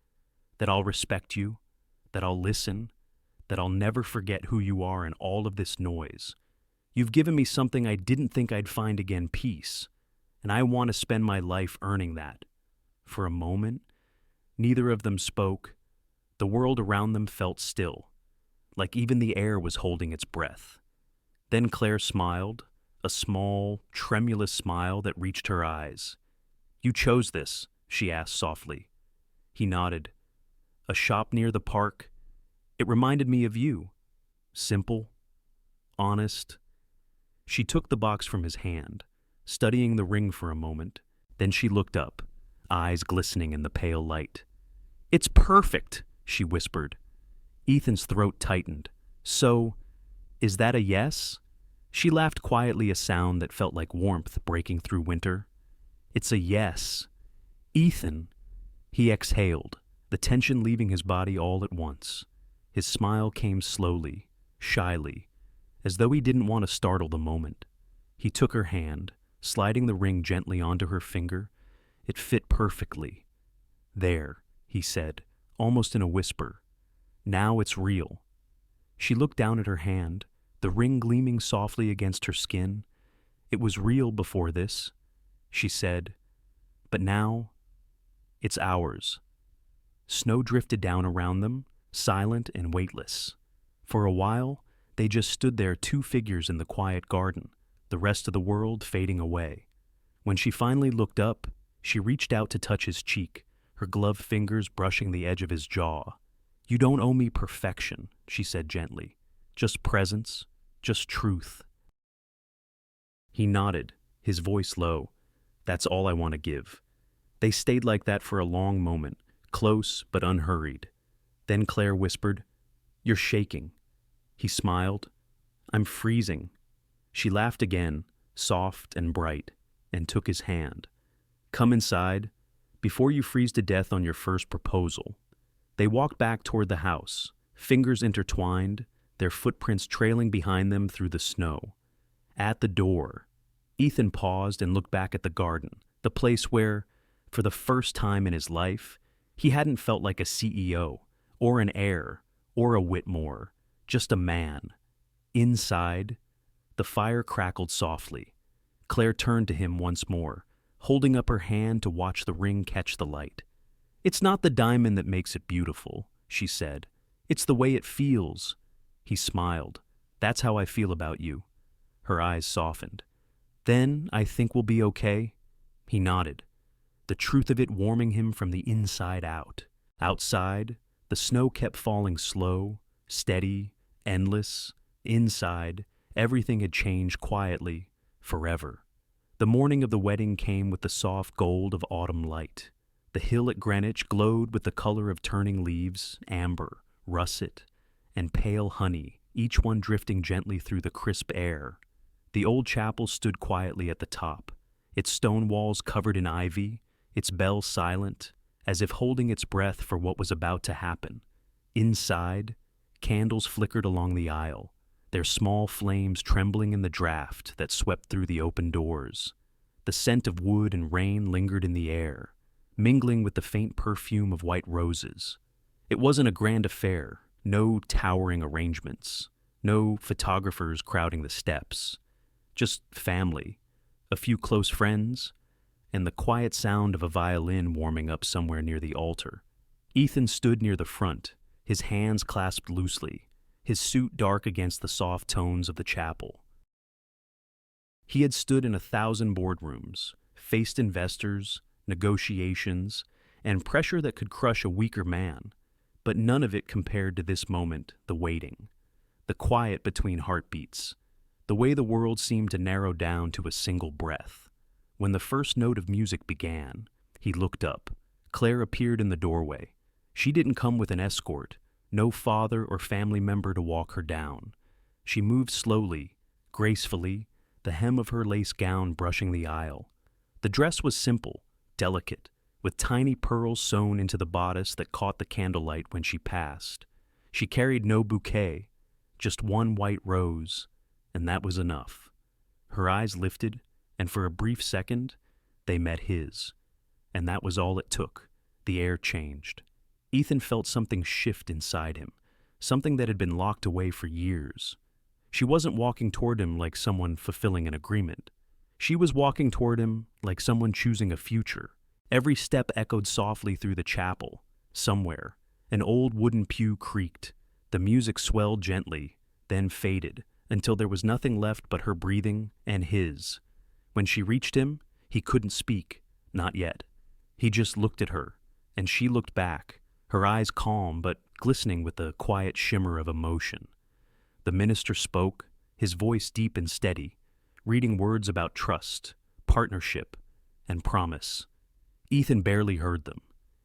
"that I'll respect you, that I'll listen, that I'll never forget who you are in all of this noise. You've given me something I didn't think I'd find again, peace, and I want to spend my life earning that." For a moment, neither of them spoke. The world around them felt still, like even the air was holding its breath. Then Claire smiled, a small, tremulous smile that reached her eyes. "You chose this?" she asked softly. He nodded. "A shop near the park. It reminded me of you. Simple, honest." She took the box from his hand, studying the ring for a moment. Then she looked up, eyes glistening in the pale light. "It's perfect," she whispered. Ethan's throat tightened. "So, is that a yes?" She laughed quietly, a sound that felt like warmth breaking through winter. "It's a yes." "Ethan." He exhaled, the tension leaving his body all at once. His smile came slowly, shyly, as though he didn't want to startle the moment. He took her hand, sliding the ring gently onto her finger. It fit perfectly. "There," he said, almost in a whisper. "Now it's real." She looked down at her hand, the ring gleaming softly against her skin. "It was real before this," she said, "but now, it's ours." Snow drifted down around them, silent and weightless. For a while, they just stood there, two figures in the quiet garden, the rest of the world fading away. When she finally looked up, she reached out to touch his cheek, her gloved fingers brushing the edge of his jaw. You don't owe me perfection, she said gently. Just presence, just truth. He nodded, his voice low. That's all I want to give. They stayed like that for a long moment, close but unhurried. Then Claire whispered, You're shaking. He smiled. I'm freezing. She laughed again, soft and bright, and took his hand. Come inside, before you freeze to death on your first proposal. They walked back toward the house, fingers intertwined, their footprints trailing behind them through the snow. At the door, Ethan paused and looked back at the garden, the place where, for the first time in his life, he hadn't felt like a CEO, or an heir, or a Whitmore, just a man. Inside, the fire crackled softly. Claire turned to him once more, holding up her hand to watch the ring catch the light. It's not the diamond that makes it beautiful, she said. It's the way it feels. He smiled. That's how I feel about you. Her eyes softened. Then I think we'll be okay. He nodded, the truth of it warming him from the inside out. Outside, the snow kept falling slow, steady, endless. Inside, everything had changed quietly, forever. The morning of the wedding came with the soft gold of autumn light. The hill at Greenwich glowed with the color of turning leaves, amber, russet, and pale honey, each one drifting gently through the crisp air. The old chapel stood quietly at the top, its stone walls covered in ivy, its bell silent, as if holding its breath for what was about to happen. Inside, candles flickered along the aisle, their small flames trembling in the draft that swept through the open doors. The scent of wood and rain lingered in the air, mingling with the faint perfume of white roses. It wasn't a grand affair, no towering arrangements, no photographers crowding the steps. Just family, a few close friends, and the quiet sound of a violin warming up somewhere near the altar. Ethan stood near the front, his hands clasped loosely, his suit dark against the soft tones of the chapel. He had stood in 1,000 boardrooms, faced investors, negotiations, and pressure that could crush a weaker man, but none of it compared to this moment, the waiting, the quiet between heartbeats, the way the world seemed to narrow down to a single breath. When the first note of music began, he looked up. Claire appeared in the doorway. She didn't come with an escort, no father or family member to walk her down. She moved slowly, gracefully, the hem of her lace gown brushing the aisle. The dress was simple, delicate, with tiny pearls sewn into the bodice that caught the candlelight when she passed. She carried no bouquet, just one white rose, and that was enough. Her eyes lifted, and for a brief second, they met his. And that was all it took. The air changed. Ethan felt something shift inside him, something that had been locked away for years. She wasn't walking toward him like someone fulfilling an agreement. She was walking toward him like someone choosing a future. Every step echoed softly through the chapel. Somewhere, an old wooden pew creaked. The music swelled gently, then faded, until there was nothing left but her breathing and his. When she reached him, he couldn't speak, not yet. He just looked at her, and she looked back, her eyes calm but glistening with the quiet shimmer of emotion. The minister spoke, his voice deep and steady, reading words about trust, partnership, and promise. Ethan barely heard them.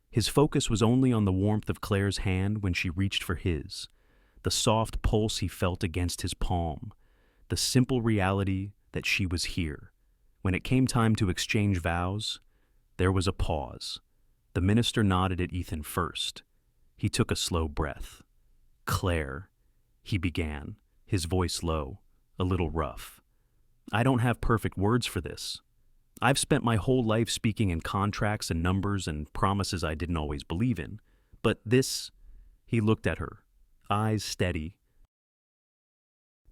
His focus was only on the warmth of Claire's hand when she reached for his, the soft pulse he felt against his palm, the simple reality that she was here. When it came time to exchange vows, there was a pause. The minister nodded at Ethan first. He took a slow breath. Claire, he began, his voice low, a little rough. I don't have perfect words for this. I've spent my whole life speaking in contracts and numbers and promises I didn't always believe in. But this, he looked at her, eyes steady.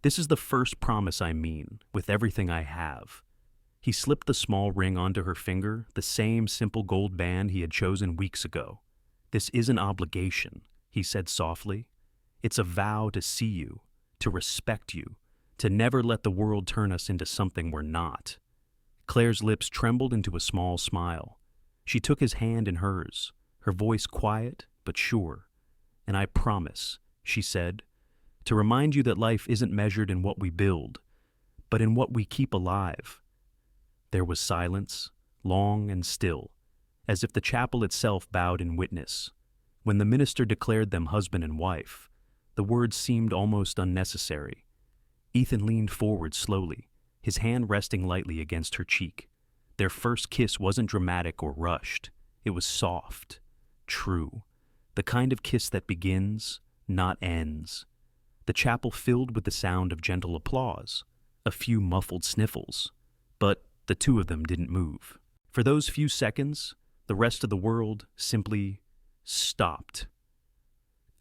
This is the first promise I mean, with everything I have. He slipped the small ring onto her finger, the same simple gold band he had chosen weeks ago. This isn't obligation, he said softly. It's a vow to see you, to respect you, to never let the world turn us into something we're not. Claire's lips trembled into a small smile. She took his hand in hers, her voice quiet but sure. "And I promise," she said, "to remind you that life isn't measured in what we build, but in what we keep alive." There was silence, long and still, as if the chapel itself bowed in witness. When the minister declared them husband and wife, the words seemed almost unnecessary. Ethan leaned forward slowly, his hand resting lightly against her cheek. Their first kiss wasn't dramatic or rushed. It was soft, true, the kind of kiss that begins, not ends. The chapel filled with the sound of gentle applause, a few muffled sniffles, but the two of them didn't move. For those few seconds, the rest of the world simply stopped.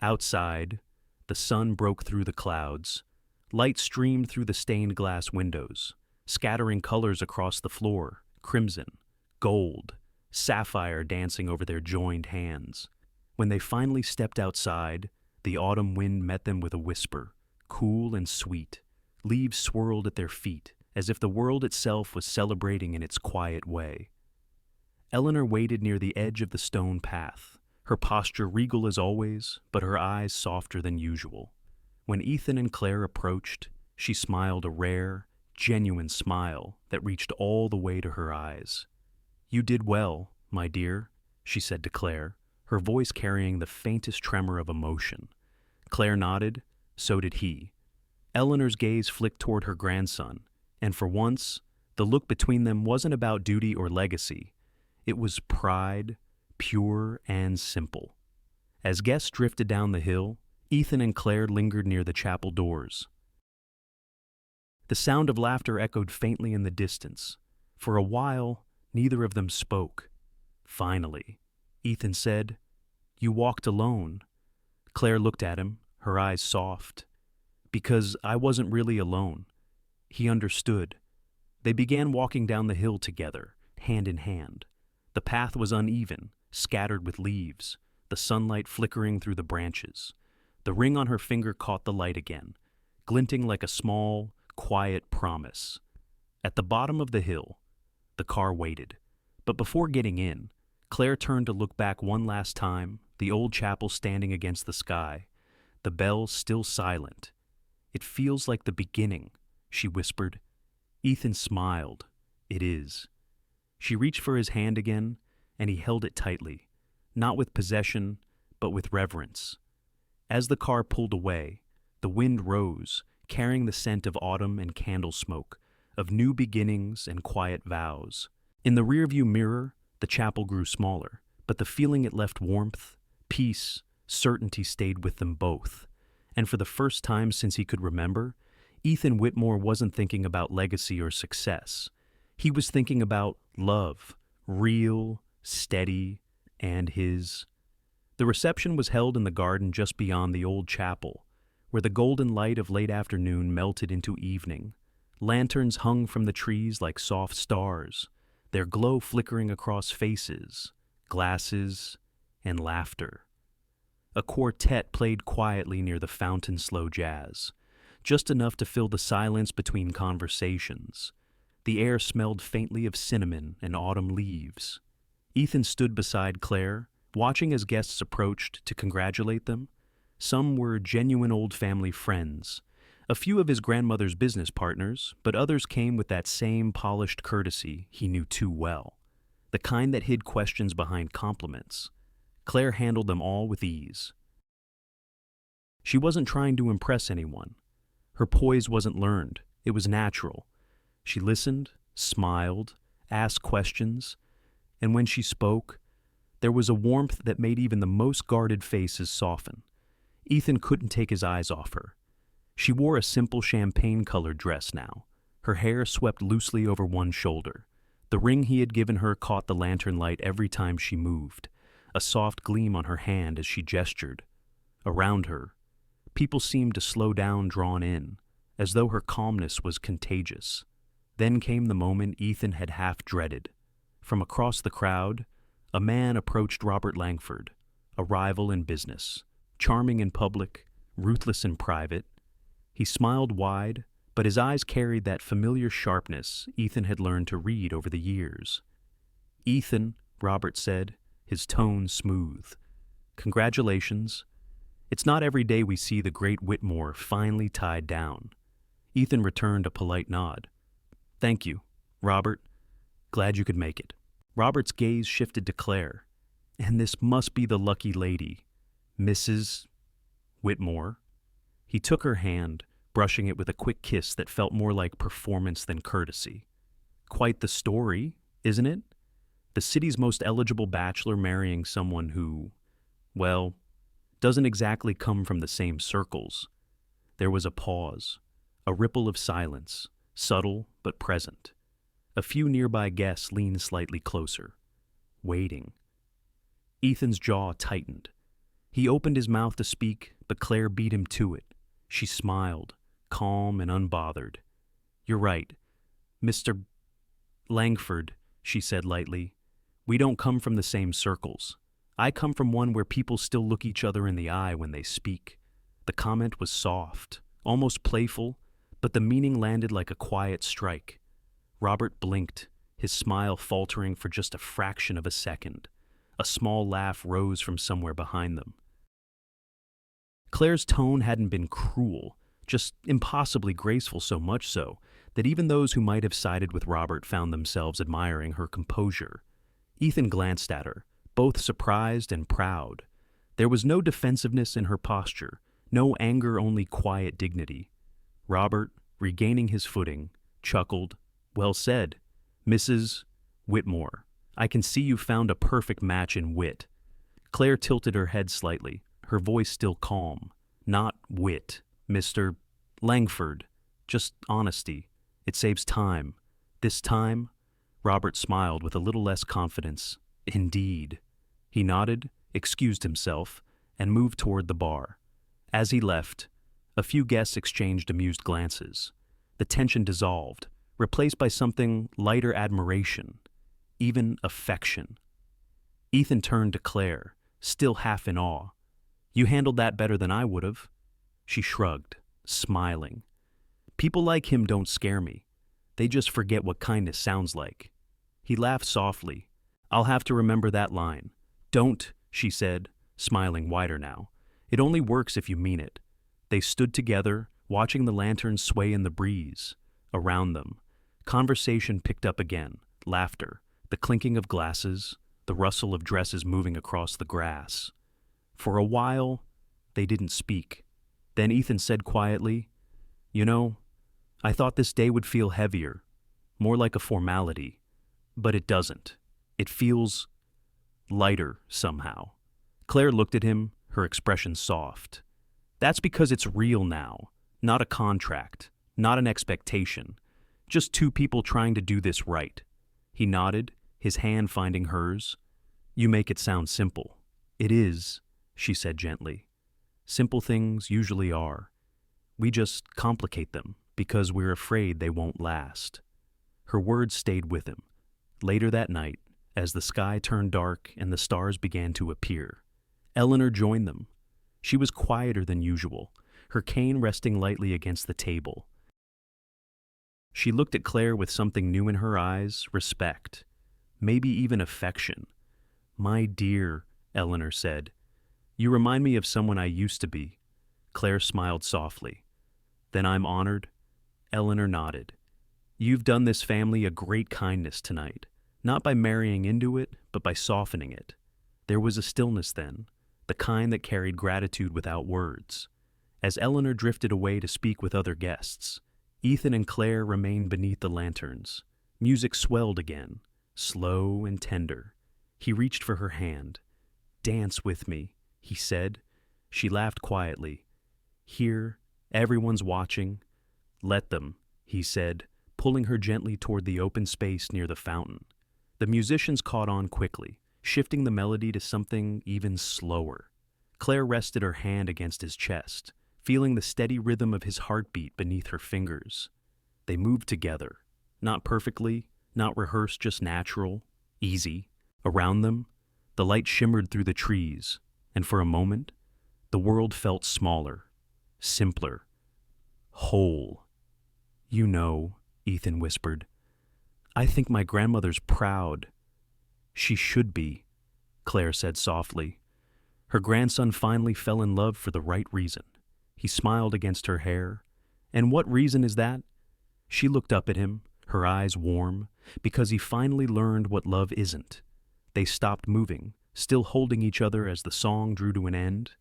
Outside, the sun broke through the clouds. Light streamed through the stained glass windows, scattering colors across the floor, crimson, gold, sapphire dancing over their joined hands. When they finally stepped outside, the autumn wind met them with a whisper, cool and sweet. Leaves swirled at their feet, as if the world itself was celebrating in its quiet way. Eleanor waited near the edge of the stone path, her posture regal as always, but her eyes softer than usual. When Ethan and Claire approached, she smiled a rare, genuine smile that reached all the way to her eyes. "You did well, my dear," she said to Claire, her voice carrying the faintest tremor of emotion. Claire nodded, so did he. Eleanor's gaze flicked toward her grandson, and for once, the look between them wasn't about duty or legacy. It was pride, pure and simple. As guests drifted down the hill, Ethan and Claire lingered near the chapel doors. The sound of laughter echoed faintly in the distance. For a while, neither of them spoke. Finally, Ethan said, "You walked alone." Claire looked at him, her eyes soft. "Because I wasn't really alone." He understood. They began walking down the hill together, hand in hand. The path was uneven, scattered with leaves, the sunlight flickering through the branches. The ring on her finger caught the light again, glinting like a small, quiet promise. At the bottom of the hill, the car waited. But before getting in, Claire turned to look back one last time, the old chapel standing against the sky, the bells still silent. "It feels like the beginning," she whispered. Ethan smiled. "It is." She reached for his hand again, and he held it tightly, not with possession, but with reverence. As the car pulled away, the wind rose, carrying the scent of autumn and candle smoke, of new beginnings and quiet vows. In the rearview mirror, the chapel grew smaller, but the feeling it left, warmth, peace, certainty stayed with them both. And for the first time since he could remember, Ethan Whitmore wasn't thinking about legacy or success. He was thinking about love, real, steady, and his. The reception was held in the garden just beyond the old chapel, where the golden light of late afternoon melted into evening. Lanterns hung from the trees like soft stars, their glow flickering across faces, glasses, and laughter. A quartet played quietly near the fountain slow jazz, just enough to fill the silence between conversations. The air smelled faintly of cinnamon and autumn leaves. Ethan stood beside Claire, watching as guests approached to congratulate them. Some were genuine old family friends, a few of his grandmother's business partners, but others came with that same polished courtesy he knew too well, the kind that hid questions behind compliments. Claire handled them all with ease. She wasn't trying to impress anyone. Her poise wasn't learned, it was natural. She listened, smiled, asked questions, and when she spoke, there was a warmth that made even the most guarded faces soften. Ethan couldn't take his eyes off her. She wore a simple champagne-colored dress now, her hair swept loosely over one shoulder. The ring he had given her caught the lantern light every time she moved, a soft gleam on her hand as she gestured. Around her, people seemed to slow down, drawn in, as though her calmness was contagious. Then came the moment Ethan had half dreaded. From across the crowd, a man approached Robert Langford, a rival in business, charming in public, ruthless in private. He smiled wide, but his eyes carried that familiar sharpness Ethan had learned to read over the years. "Ethan," Robert said, his tone smooth. "Congratulations. It's not every day we see the great Whitmore finally tied down. Ethan returned a polite nod. Thank you, Robert. Glad you could make it. Robert's gaze shifted to Claire. And this must be the lucky lady, Mrs. Whitmore. He took her hand, brushing it with a quick kiss that felt more like performance than courtesy. Quite the story, isn't it? The city's most eligible bachelor marrying someone who, well, doesn't exactly come from the same circles. There was a pause, a ripple of silence, subtle but present. A few nearby guests leaned slightly closer, waiting. Ethan's jaw tightened. He opened his mouth to speak, but Claire beat him to it. She smiled, calm and unbothered. You're right, Mr. Langford, she said lightly. We don't come from the same circles. I come from one where people still look each other in the eye when they speak. The comment was soft, almost playful, but the meaning landed like a quiet strike. Robert blinked, his smile faltering for just a fraction of a second. A small laugh rose from somewhere behind them. Claire's tone hadn't been cruel, just impossibly graceful, so much so that even those who might have sided with Robert found themselves admiring her composure. Ethan glanced at her, both surprised and proud. There was no defensiveness in her posture, no anger, only quiet dignity. Robert, regaining his footing, chuckled. Well said, Mrs. Whitmore. I can see you found a perfect match in wit. Claire tilted her head slightly, her voice still calm. Not wit, Mr. Langford. Just honesty. It saves time. This time? Robert smiled with a little less confidence. Indeed. He nodded, excused himself, and moved toward the bar. As he left, a few guests exchanged amused glances. The tension dissolved, replaced by something lighter admiration, even affection. Ethan turned to Claire, still half in awe. You handled that better than I would have. She shrugged, smiling. People like him don't scare me. They just forget what kindness sounds like. He laughed softly. I'll have to remember that line. Don't, she said, smiling wider now. It only works if you mean it. They stood together, watching the lanterns sway in the breeze. Around them, conversation picked up again, laughter, the clinking of glasses, the rustle of dresses moving across the grass. For a while, they didn't speak. Then Ethan said quietly, You know, I thought this day would feel heavier, more like a formality, but it doesn't. It feels lighter somehow. Claire looked at him, her expression soft. That's because it's real now, not a contract, not an expectation, just two people trying to do this right. He nodded, his hand finding hers. You make it sound simple. It is, she said gently. Simple things usually are. We just complicate them because we're afraid they won't last. Her words stayed with him. Later that night, as the sky turned dark and the stars began to appear, Eleanor joined them. She was quieter than usual, her cane resting lightly against the table. She looked at Claire with something new in her eyes, respect, maybe even affection. My dear, Eleanor said, you remind me of someone I used to be. Claire smiled softly. Then I'm honored. Eleanor nodded. You've done this family a great kindness tonight, not by marrying into it, but by softening it. There was a stillness then, the kind that carried gratitude without words. As Eleanor drifted away to speak with other guests, Ethan and Claire remained beneath the lanterns. Music swelled again, slow and tender. He reached for her hand. Dance with me, he said. She laughed quietly. Here, everyone's watching. Let them, he said, pulling her gently toward the open space near the fountain. The musicians caught on quickly, shifting the melody to something even slower. Claire rested her hand against his chest, feeling the steady rhythm of his heartbeat beneath her fingers. They moved together, not perfectly, not rehearsed, just natural, easy. Around them, the light shimmered through the trees, and for a moment, the world felt smaller, simpler, whole. You know, Ethan whispered, I think my grandmother's proud. She should be, Claire said softly. Her grandson finally fell in love for the right reason. He smiled against her hair. And what reason is that? She looked up at him, her eyes warm, because he finally learned what love isn't. They stopped moving, still holding each other as the song drew to an end.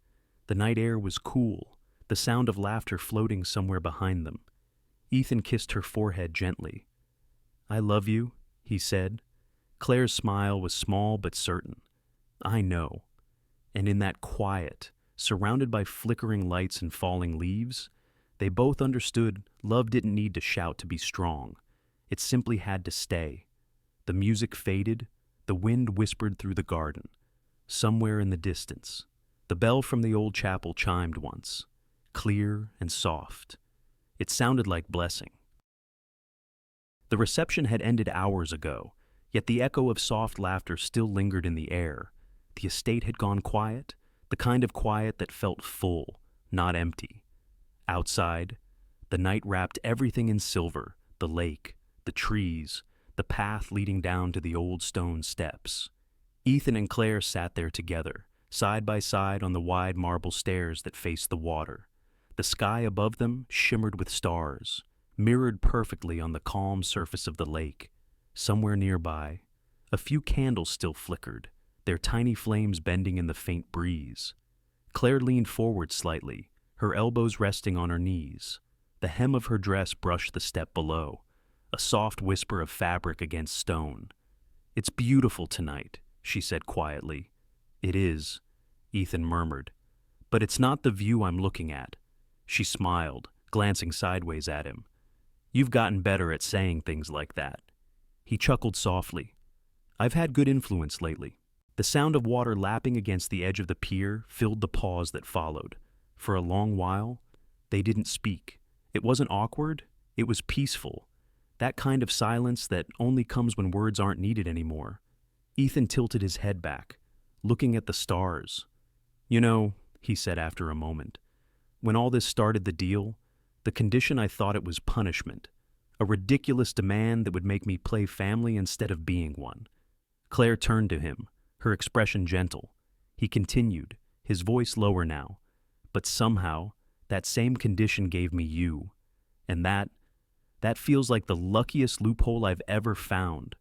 The night air was cool, the sound of laughter floating somewhere behind them. Ethan kissed her forehead gently. "I love you," he said. Claire's smile was small but certain. "I know." And in that quiet, surrounded by flickering lights and falling leaves, they both understood love didn't need to shout to be strong. It simply had to stay. The music faded, the wind whispered through the garden. Somewhere in the distance, the bell from the old chapel chimed once, clear and soft. It sounded like blessing. The reception had ended hours ago, yet the echo of soft laughter still lingered in the air. The estate had gone quiet, the kind of quiet that felt full, not empty. Outside, the night wrapped everything in silver, the lake, the trees, the path leading down to the old stone steps. Ethan and Claire sat there together, side by side on the wide marble stairs that faced the water. The sky above them shimmered with stars, mirrored perfectly on the calm surface of the lake. Somewhere nearby, a few candles still flickered, their tiny flames bending in the faint breeze. Claire leaned forward slightly, her elbows resting on her knees. The hem of her dress brushed the step below, a soft whisper of fabric against stone. "It's beautiful tonight," she said quietly. "It is," Ethan murmured. "But it's not the view I'm looking at." She smiled, glancing sideways at him. "You've gotten better at saying things like that." He chuckled softly. "I've had good influence lately." The sound of water lapping against the edge of the pier filled the pause that followed. For a long while, they didn't speak. It wasn't awkward, it was peaceful. That kind of silence that only comes when words aren't needed anymore. Ethan tilted his head back, looking at the stars. "You know," he said after a moment, "when all this started the deal, the condition I thought it was punishment. A ridiculous demand that would make me play family instead of being one." Claire turned to him, her expression gentle. He continued, his voice lower now. "But somehow, that same condition gave me you. And that feels like the luckiest loophole I've ever found."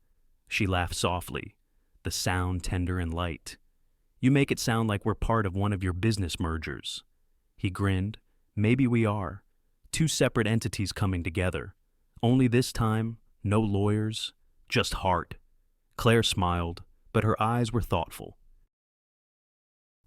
She laughed softly, the sound tender and light. "You make it sound like we're part of one of your business mergers." He grinned. "Maybe we are. Two separate entities coming together. Only this time, no lawyers, just heart." Claire smiled, but her eyes were thoughtful.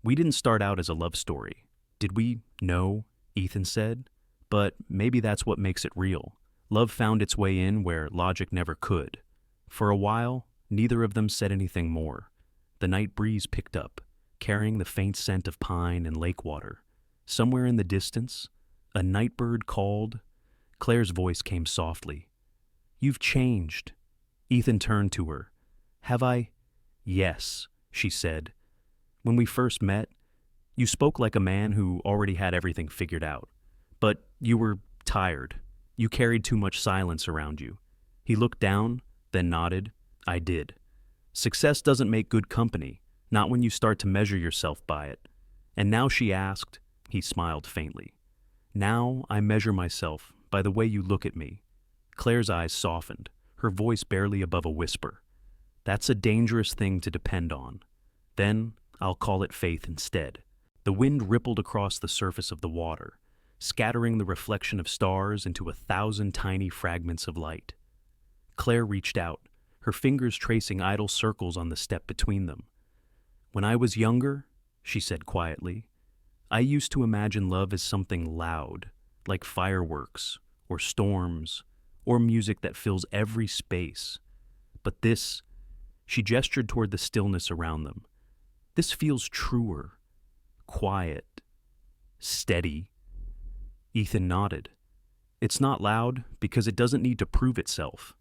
"We didn't start out as a love story, did we?" "No," Ethan said. "But maybe that's what makes it real. Love found its way in where logic never could." For a while, neither of them said anything more. The night breeze picked up, carrying the faint scent of pine and lake water. Somewhere in the distance, a night bird called. Claire's voice came softly. "You've changed." Ethan turned to her. "Have I?" "Yes," she said. "When we first met, you spoke like a man who already had everything figured out. But you were tired. You carried too much silence around you." He looked down, then nodded. "I did. Success doesn't make good company, not when you start to measure yourself by it." And now she asked. He smiled faintly. "Now I measure myself by the way you look at me." Claire's eyes softened, her voice barely above a whisper. "That's a dangerous thing to depend on. Then I'll call it faith instead." The wind rippled across the surface of the water, scattering the reflection of stars into 1,000 tiny fragments of light. Claire reached out, her fingers tracing idle circles on the step between them. "When I was younger," she said quietly, "I used to imagine love as something loud, like fireworks, or storms, or music that fills every space. But this," she gestured toward the stillness around them, "this feels truer, quiet, steady." Ethan nodded. "It's not loud because it doesn't need to prove itself."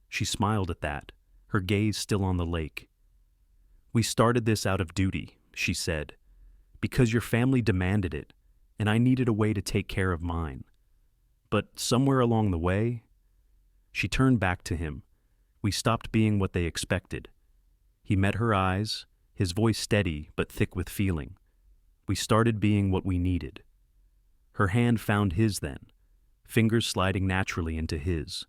She smiled at that, her gaze still on the lake. "We started this out of duty," she said, "because your family demanded it, and I needed a way to take care of mine. But somewhere along the way," she turned back to him, "we stopped being what they expected." He met her eyes, his voice steady but thick with feeling. We started being what we needed. Her hand found his then, fingers sliding naturally into his.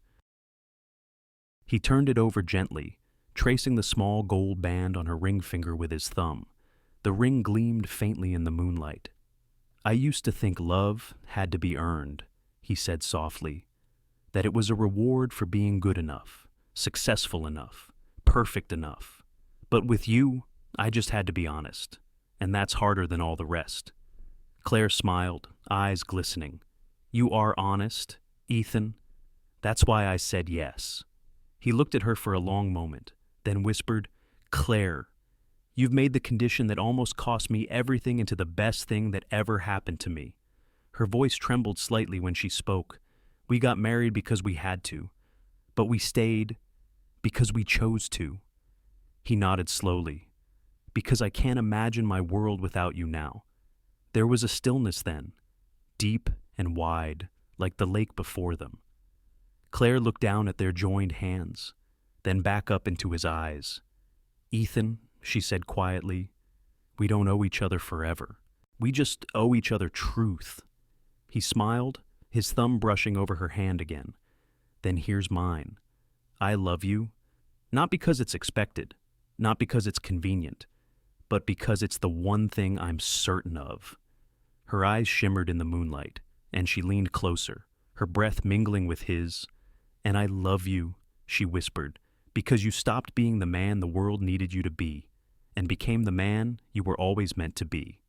He turned it over gently, tracing the small gold band on her ring finger with his thumb. The ring gleamed faintly in the moonlight. "I used to think love had to be earned," he said softly, "that it was a reward for being good enough, successful enough, perfect enough. But with you, I just had to be honest, and that's harder than all the rest." Claire smiled, eyes glistening. "You are honest, Ethan? That's why I said yes." He looked at her for a long moment, then whispered, "Claire, you've made the condition that almost cost me everything into the best thing that ever happened to me." Her voice trembled slightly when she spoke. "We got married because we had to, but we stayed because we chose to." He nodded slowly. "Because I can't imagine my world without you now." There was a stillness then, deep and wide, like the lake before them. Claire looked down at their joined hands, then back up into his eyes. "Ethan," she said quietly, "we don't owe each other forever. We just owe each other truth." He smiled, his thumb brushing over her hand again. "Then here's mine. I love you, not because it's expected, not because it's convenient, but because it's the one thing I'm certain of." Her eyes shimmered in the moonlight, and she leaned closer, her breath mingling with his. "And I love you," she whispered, "because you stopped being the man the world needed you to be, and became the man you were always meant to be."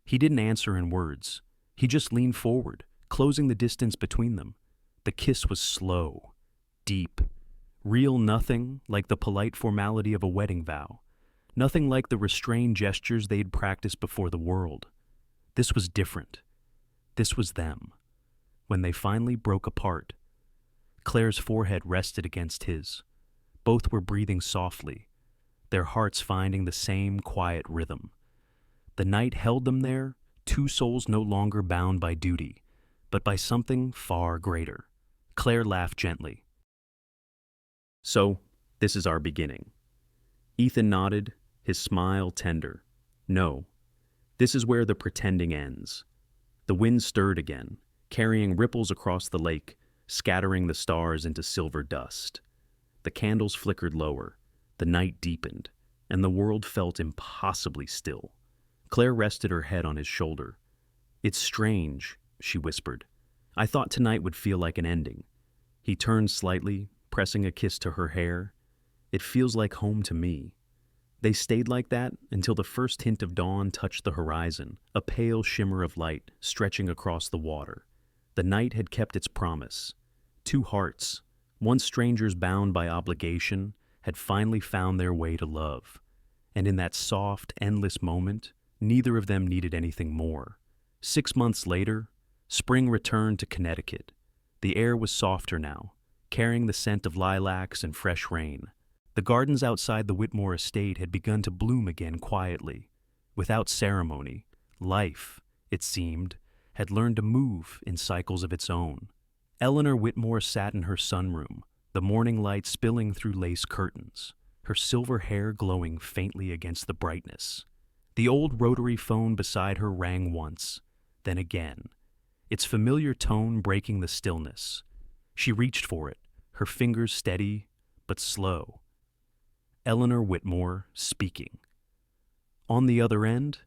He didn't answer in words. He just leaned forward, closing the distance between them. The kiss was slow, deep, real, nothing like the polite formality of a wedding vow, nothing like the restrained gestures they'd practiced before the world. This was different. This was them. When they finally broke apart, Claire's forehead rested against his. Both were breathing softly, their hearts finding the same quiet rhythm. The night held them there, two souls no longer bound by duty, but by something far greater. Claire laughed gently. "So, this is our beginning." Ethan nodded, his smile tender. "No, this is where the pretending ends." The wind stirred again, carrying ripples across the lake, scattering the stars into silver dust. The candles flickered lower, the night deepened, and the world felt impossibly still. Claire rested her head on his shoulder. "It's strange," she whispered. "I thought tonight would feel like an ending." He turned slightly, pressing a kiss to her hair. "It feels like home to me." They stayed like that until the first hint of dawn touched the horizon, a pale shimmer of light stretching across the water. The night had kept its promise. Two hearts, once strangers bound by obligation, had finally found their way to love. And in that soft, endless moment, neither of them needed anything more. 6 months later, spring returned to Connecticut. The air was softer now, carrying the scent of lilacs and fresh rain. The gardens outside the Whitmore estate had begun to bloom again quietly. Without ceremony, life, it seemed, had learned to move in cycles of its own. Eleanor Whitmore sat in her sunroom, the morning light spilling through lace curtains, her silver hair glowing faintly against the brightness. The old rotary phone beside her rang once, then again, its familiar tone breaking the stillness. She reached for it, her fingers steady but slow. Eleanor Whitmore speaking. On the other end,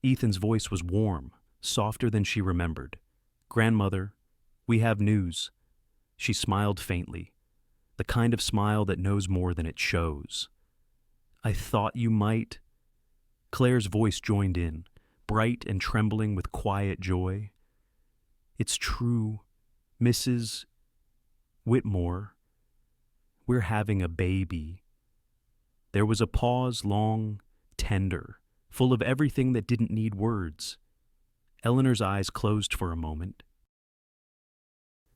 Ethan's voice was warm, softer than she remembered. "Grandmother, we have news." She smiled faintly, the kind of smile that knows more than it shows. "I thought you might." Claire's voice joined in, bright and trembling with quiet joy. "It's true, Mrs. Whitmore. We're having a baby." There was a pause, long, tender, full of everything that didn't need words. Eleanor's eyes closed for a moment.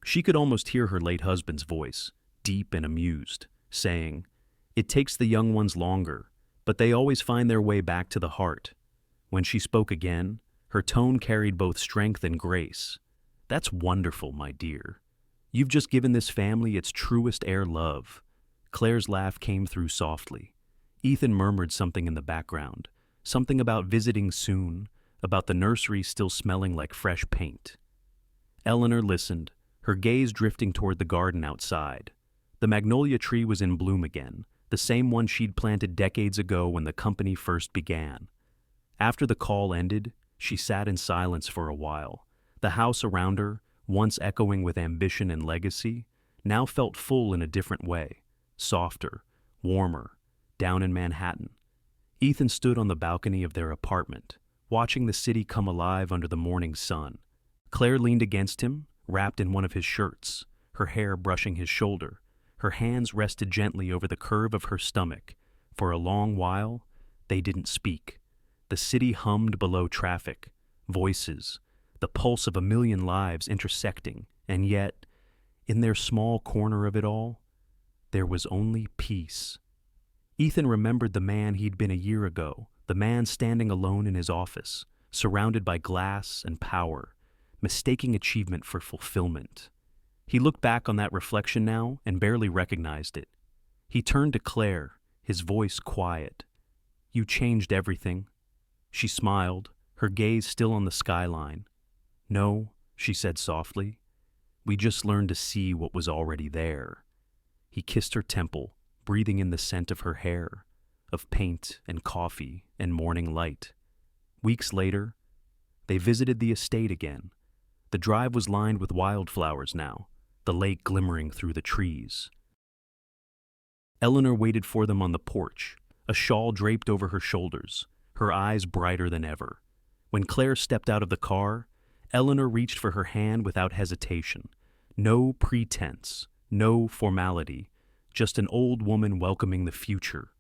She could almost hear her late husband's voice, deep and amused, saying, "It takes the young ones longer, but they always find their way back to the heart." When she spoke again, her tone carried both strength and grace. "That's wonderful, my dear. You've just given this family its truest heir love." Claire's laugh came through softly. Ethan murmured something in the background, something about visiting soon, about the nursery still smelling like fresh paint. Eleanor listened, her gaze drifting toward the garden outside. The magnolia tree was in bloom again, the same one she'd planted decades ago when the company first began. After the call ended, she sat in silence for a while. The house around her, once echoing with ambition and legacy, now felt full in a different way, softer, warmer, down in Manhattan. Ethan stood on the balcony of their apartment, watching the city come alive under the morning sun. Claire leaned against him, wrapped in one of his shirts, her hair brushing his shoulder. Her hands rested gently over the curve of her stomach. For a long while, they didn't speak. The city hummed below traffic, voices, the pulse of a million lives intersecting, and yet, in their small corner of it all, there was only peace. Ethan remembered the man he'd been a year ago, the man standing alone in his office, surrounded by glass and power, mistaking achievement for fulfillment. He looked back on that reflection now and barely recognized it. He turned to Claire, his voice quiet. "You changed everything." She smiled, her gaze still on the skyline. "No," she said softly. "We just learned to see what was already there." He kissed her temple, breathing in the scent of her hair, of paint and coffee and morning light. Weeks later, they visited the estate again. The drive was lined with wildflowers now, the lake glimmering through the trees. Eleanor waited for them on the porch, a shawl draped over her shoulders, her eyes brighter than ever. When Claire stepped out of the car, Eleanor reached for her hand without hesitation. No pretense, no formality, just an old woman welcoming the future.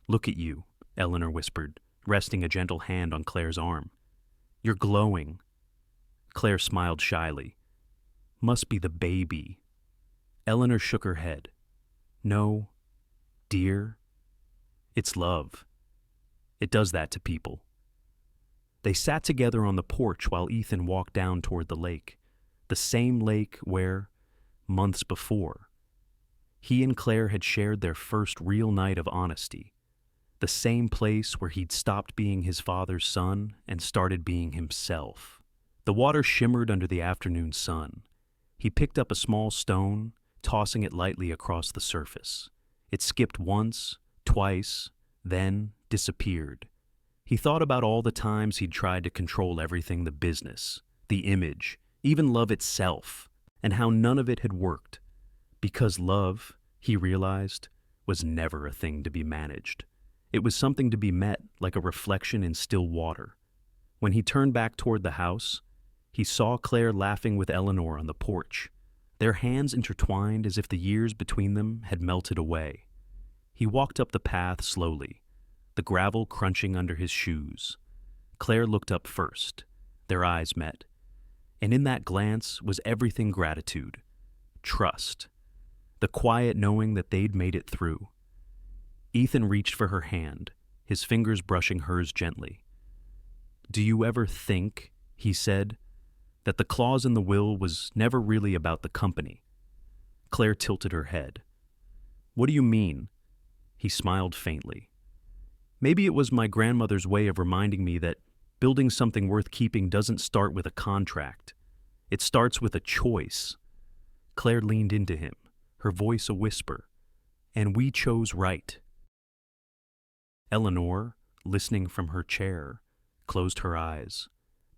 "Look at you," Eleanor whispered, resting a gentle hand on Claire's arm. "You're glowing." Claire smiled shyly. "Must be the baby." Eleanor shook her head. "No, dear, it's love. It does that to people." They sat together on the porch while Ethan walked down toward the lake, the same lake where, months before, he and Claire had shared their first real night of honesty, the same place where he'd stopped being his father's son and started being himself. The water shimmered under the afternoon sun. He picked up a small stone, tossing it lightly across the surface. It skipped once, twice, then disappeared. He thought about all the times he'd tried to control everything: the business, the image, even love itself, and how none of it had worked. Because love, he realized, was never a thing to be managed. It was something to be met like a reflection in still water. When he turned back toward the house, he saw Claire laughing with Eleanor on the porch, their hands intertwined as if the years between them had melted away. He walked up the path slowly, the gravel crunching under his shoes. Claire looked up first. Their eyes met. And in that glance was everything gratitude, trust, the quiet knowing that they'd made it through. Ethan reached for her hand, his fingers brushing hers gently. "Do you ever think," he said, "that the clause in the will was never really about the company?" Claire tilted her head. "What do you mean?" He smiled faintly. "Maybe it was my grandmother's way of reminding me that building something worth keeping doesn't start with a contract. It starts with a choice." Claire leaned into him, her voice a whisper. "And we chose right." Eleanor, listening from her chair, closed her eyes.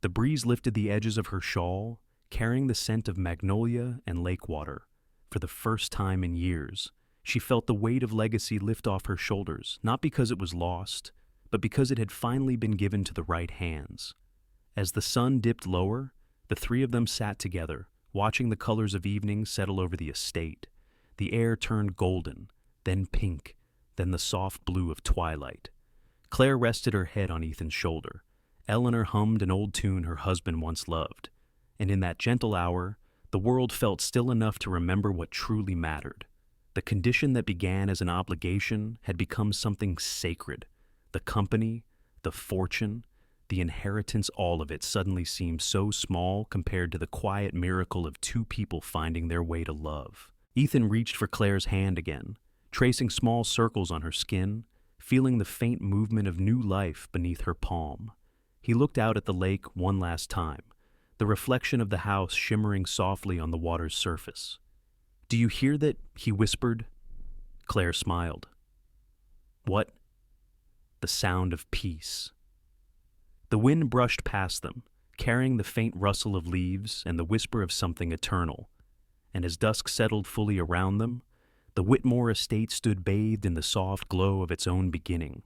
The breeze lifted the edges of her shawl, carrying the scent of magnolia and lake water. For the first time in years, she felt the weight of legacy lift off her shoulders, not because it was lost, but because it had finally been given to the right hands. As the sun dipped lower, the three of them sat together, watching the colors of evening settle over the estate. The air turned golden, then pink, then the soft blue of twilight. Claire rested her head on Ethan's shoulder. Eleanor hummed an old tune her husband once loved, and in that gentle hour, the world felt still enough to remember what truly mattered. The condition that began as an obligation had become something sacred. The company, the fortune, the inheritance, all of it suddenly seemed so small compared to the quiet miracle of two people finding their way to love. Ethan reached for Claire's hand again, tracing small circles on her skin, feeling the faint movement of new life beneath her palm. He looked out at the lake one last time, the reflection of the house shimmering softly on the water's surface. "Do you hear that?" he whispered. Claire smiled. "What?" "The sound of peace." The wind brushed past them, carrying the faint rustle of leaves and the whisper of something eternal. And as dusk settled fully around them, the Whitmore estate stood bathed in the soft glow of its own beginning.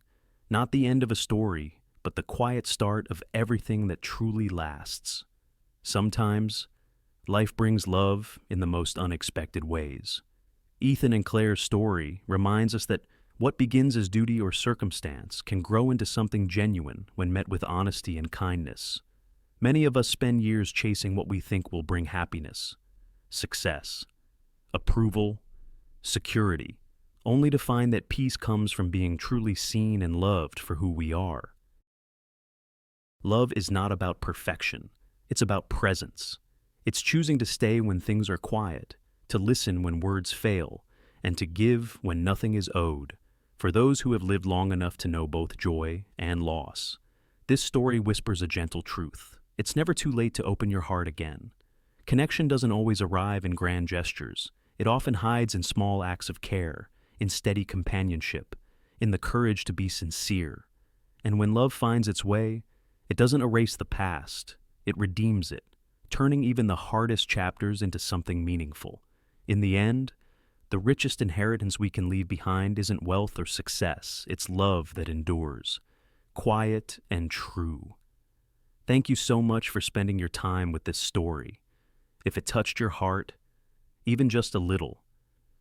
Not the end of a story, but the quiet start of everything that truly lasts. Sometimes, life brings love in the most unexpected ways. Ethan and Claire's story reminds us that what begins as duty or circumstance can grow into something genuine when met with honesty and kindness. Many of us spend years chasing what we think will bring happiness, success, approval, security, only to find that peace comes from being truly seen and loved for who we are. Love is not about perfection, it's about presence. It's choosing to stay when things are quiet, to listen when words fail, and to give when nothing is owed. For those who have lived long enough to know both joy and loss, this story whispers a gentle truth. It's never too late to open your heart again. Connection doesn't always arrive in grand gestures. It often hides in small acts of care, in steady companionship, in the courage to be sincere. And when love finds its way, it doesn't erase the past, it redeems it, turning even the hardest chapters into something meaningful. In the end, the richest inheritance we can leave behind isn't wealth or success, it's love that endures, quiet and true. Thank you so much for spending your time with this story. If it touched your heart, even just a little,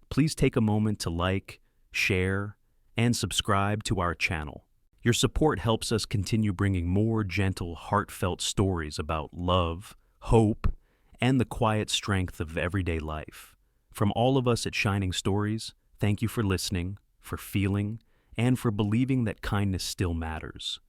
please take a moment to like, share, and subscribe to our channel. Your support helps us continue bringing more gentle, heartfelt stories about love, hope, and the quiet strength of everyday life. From all of us at Shining Stories, thank you for listening, for feeling, and for believing that kindness still matters.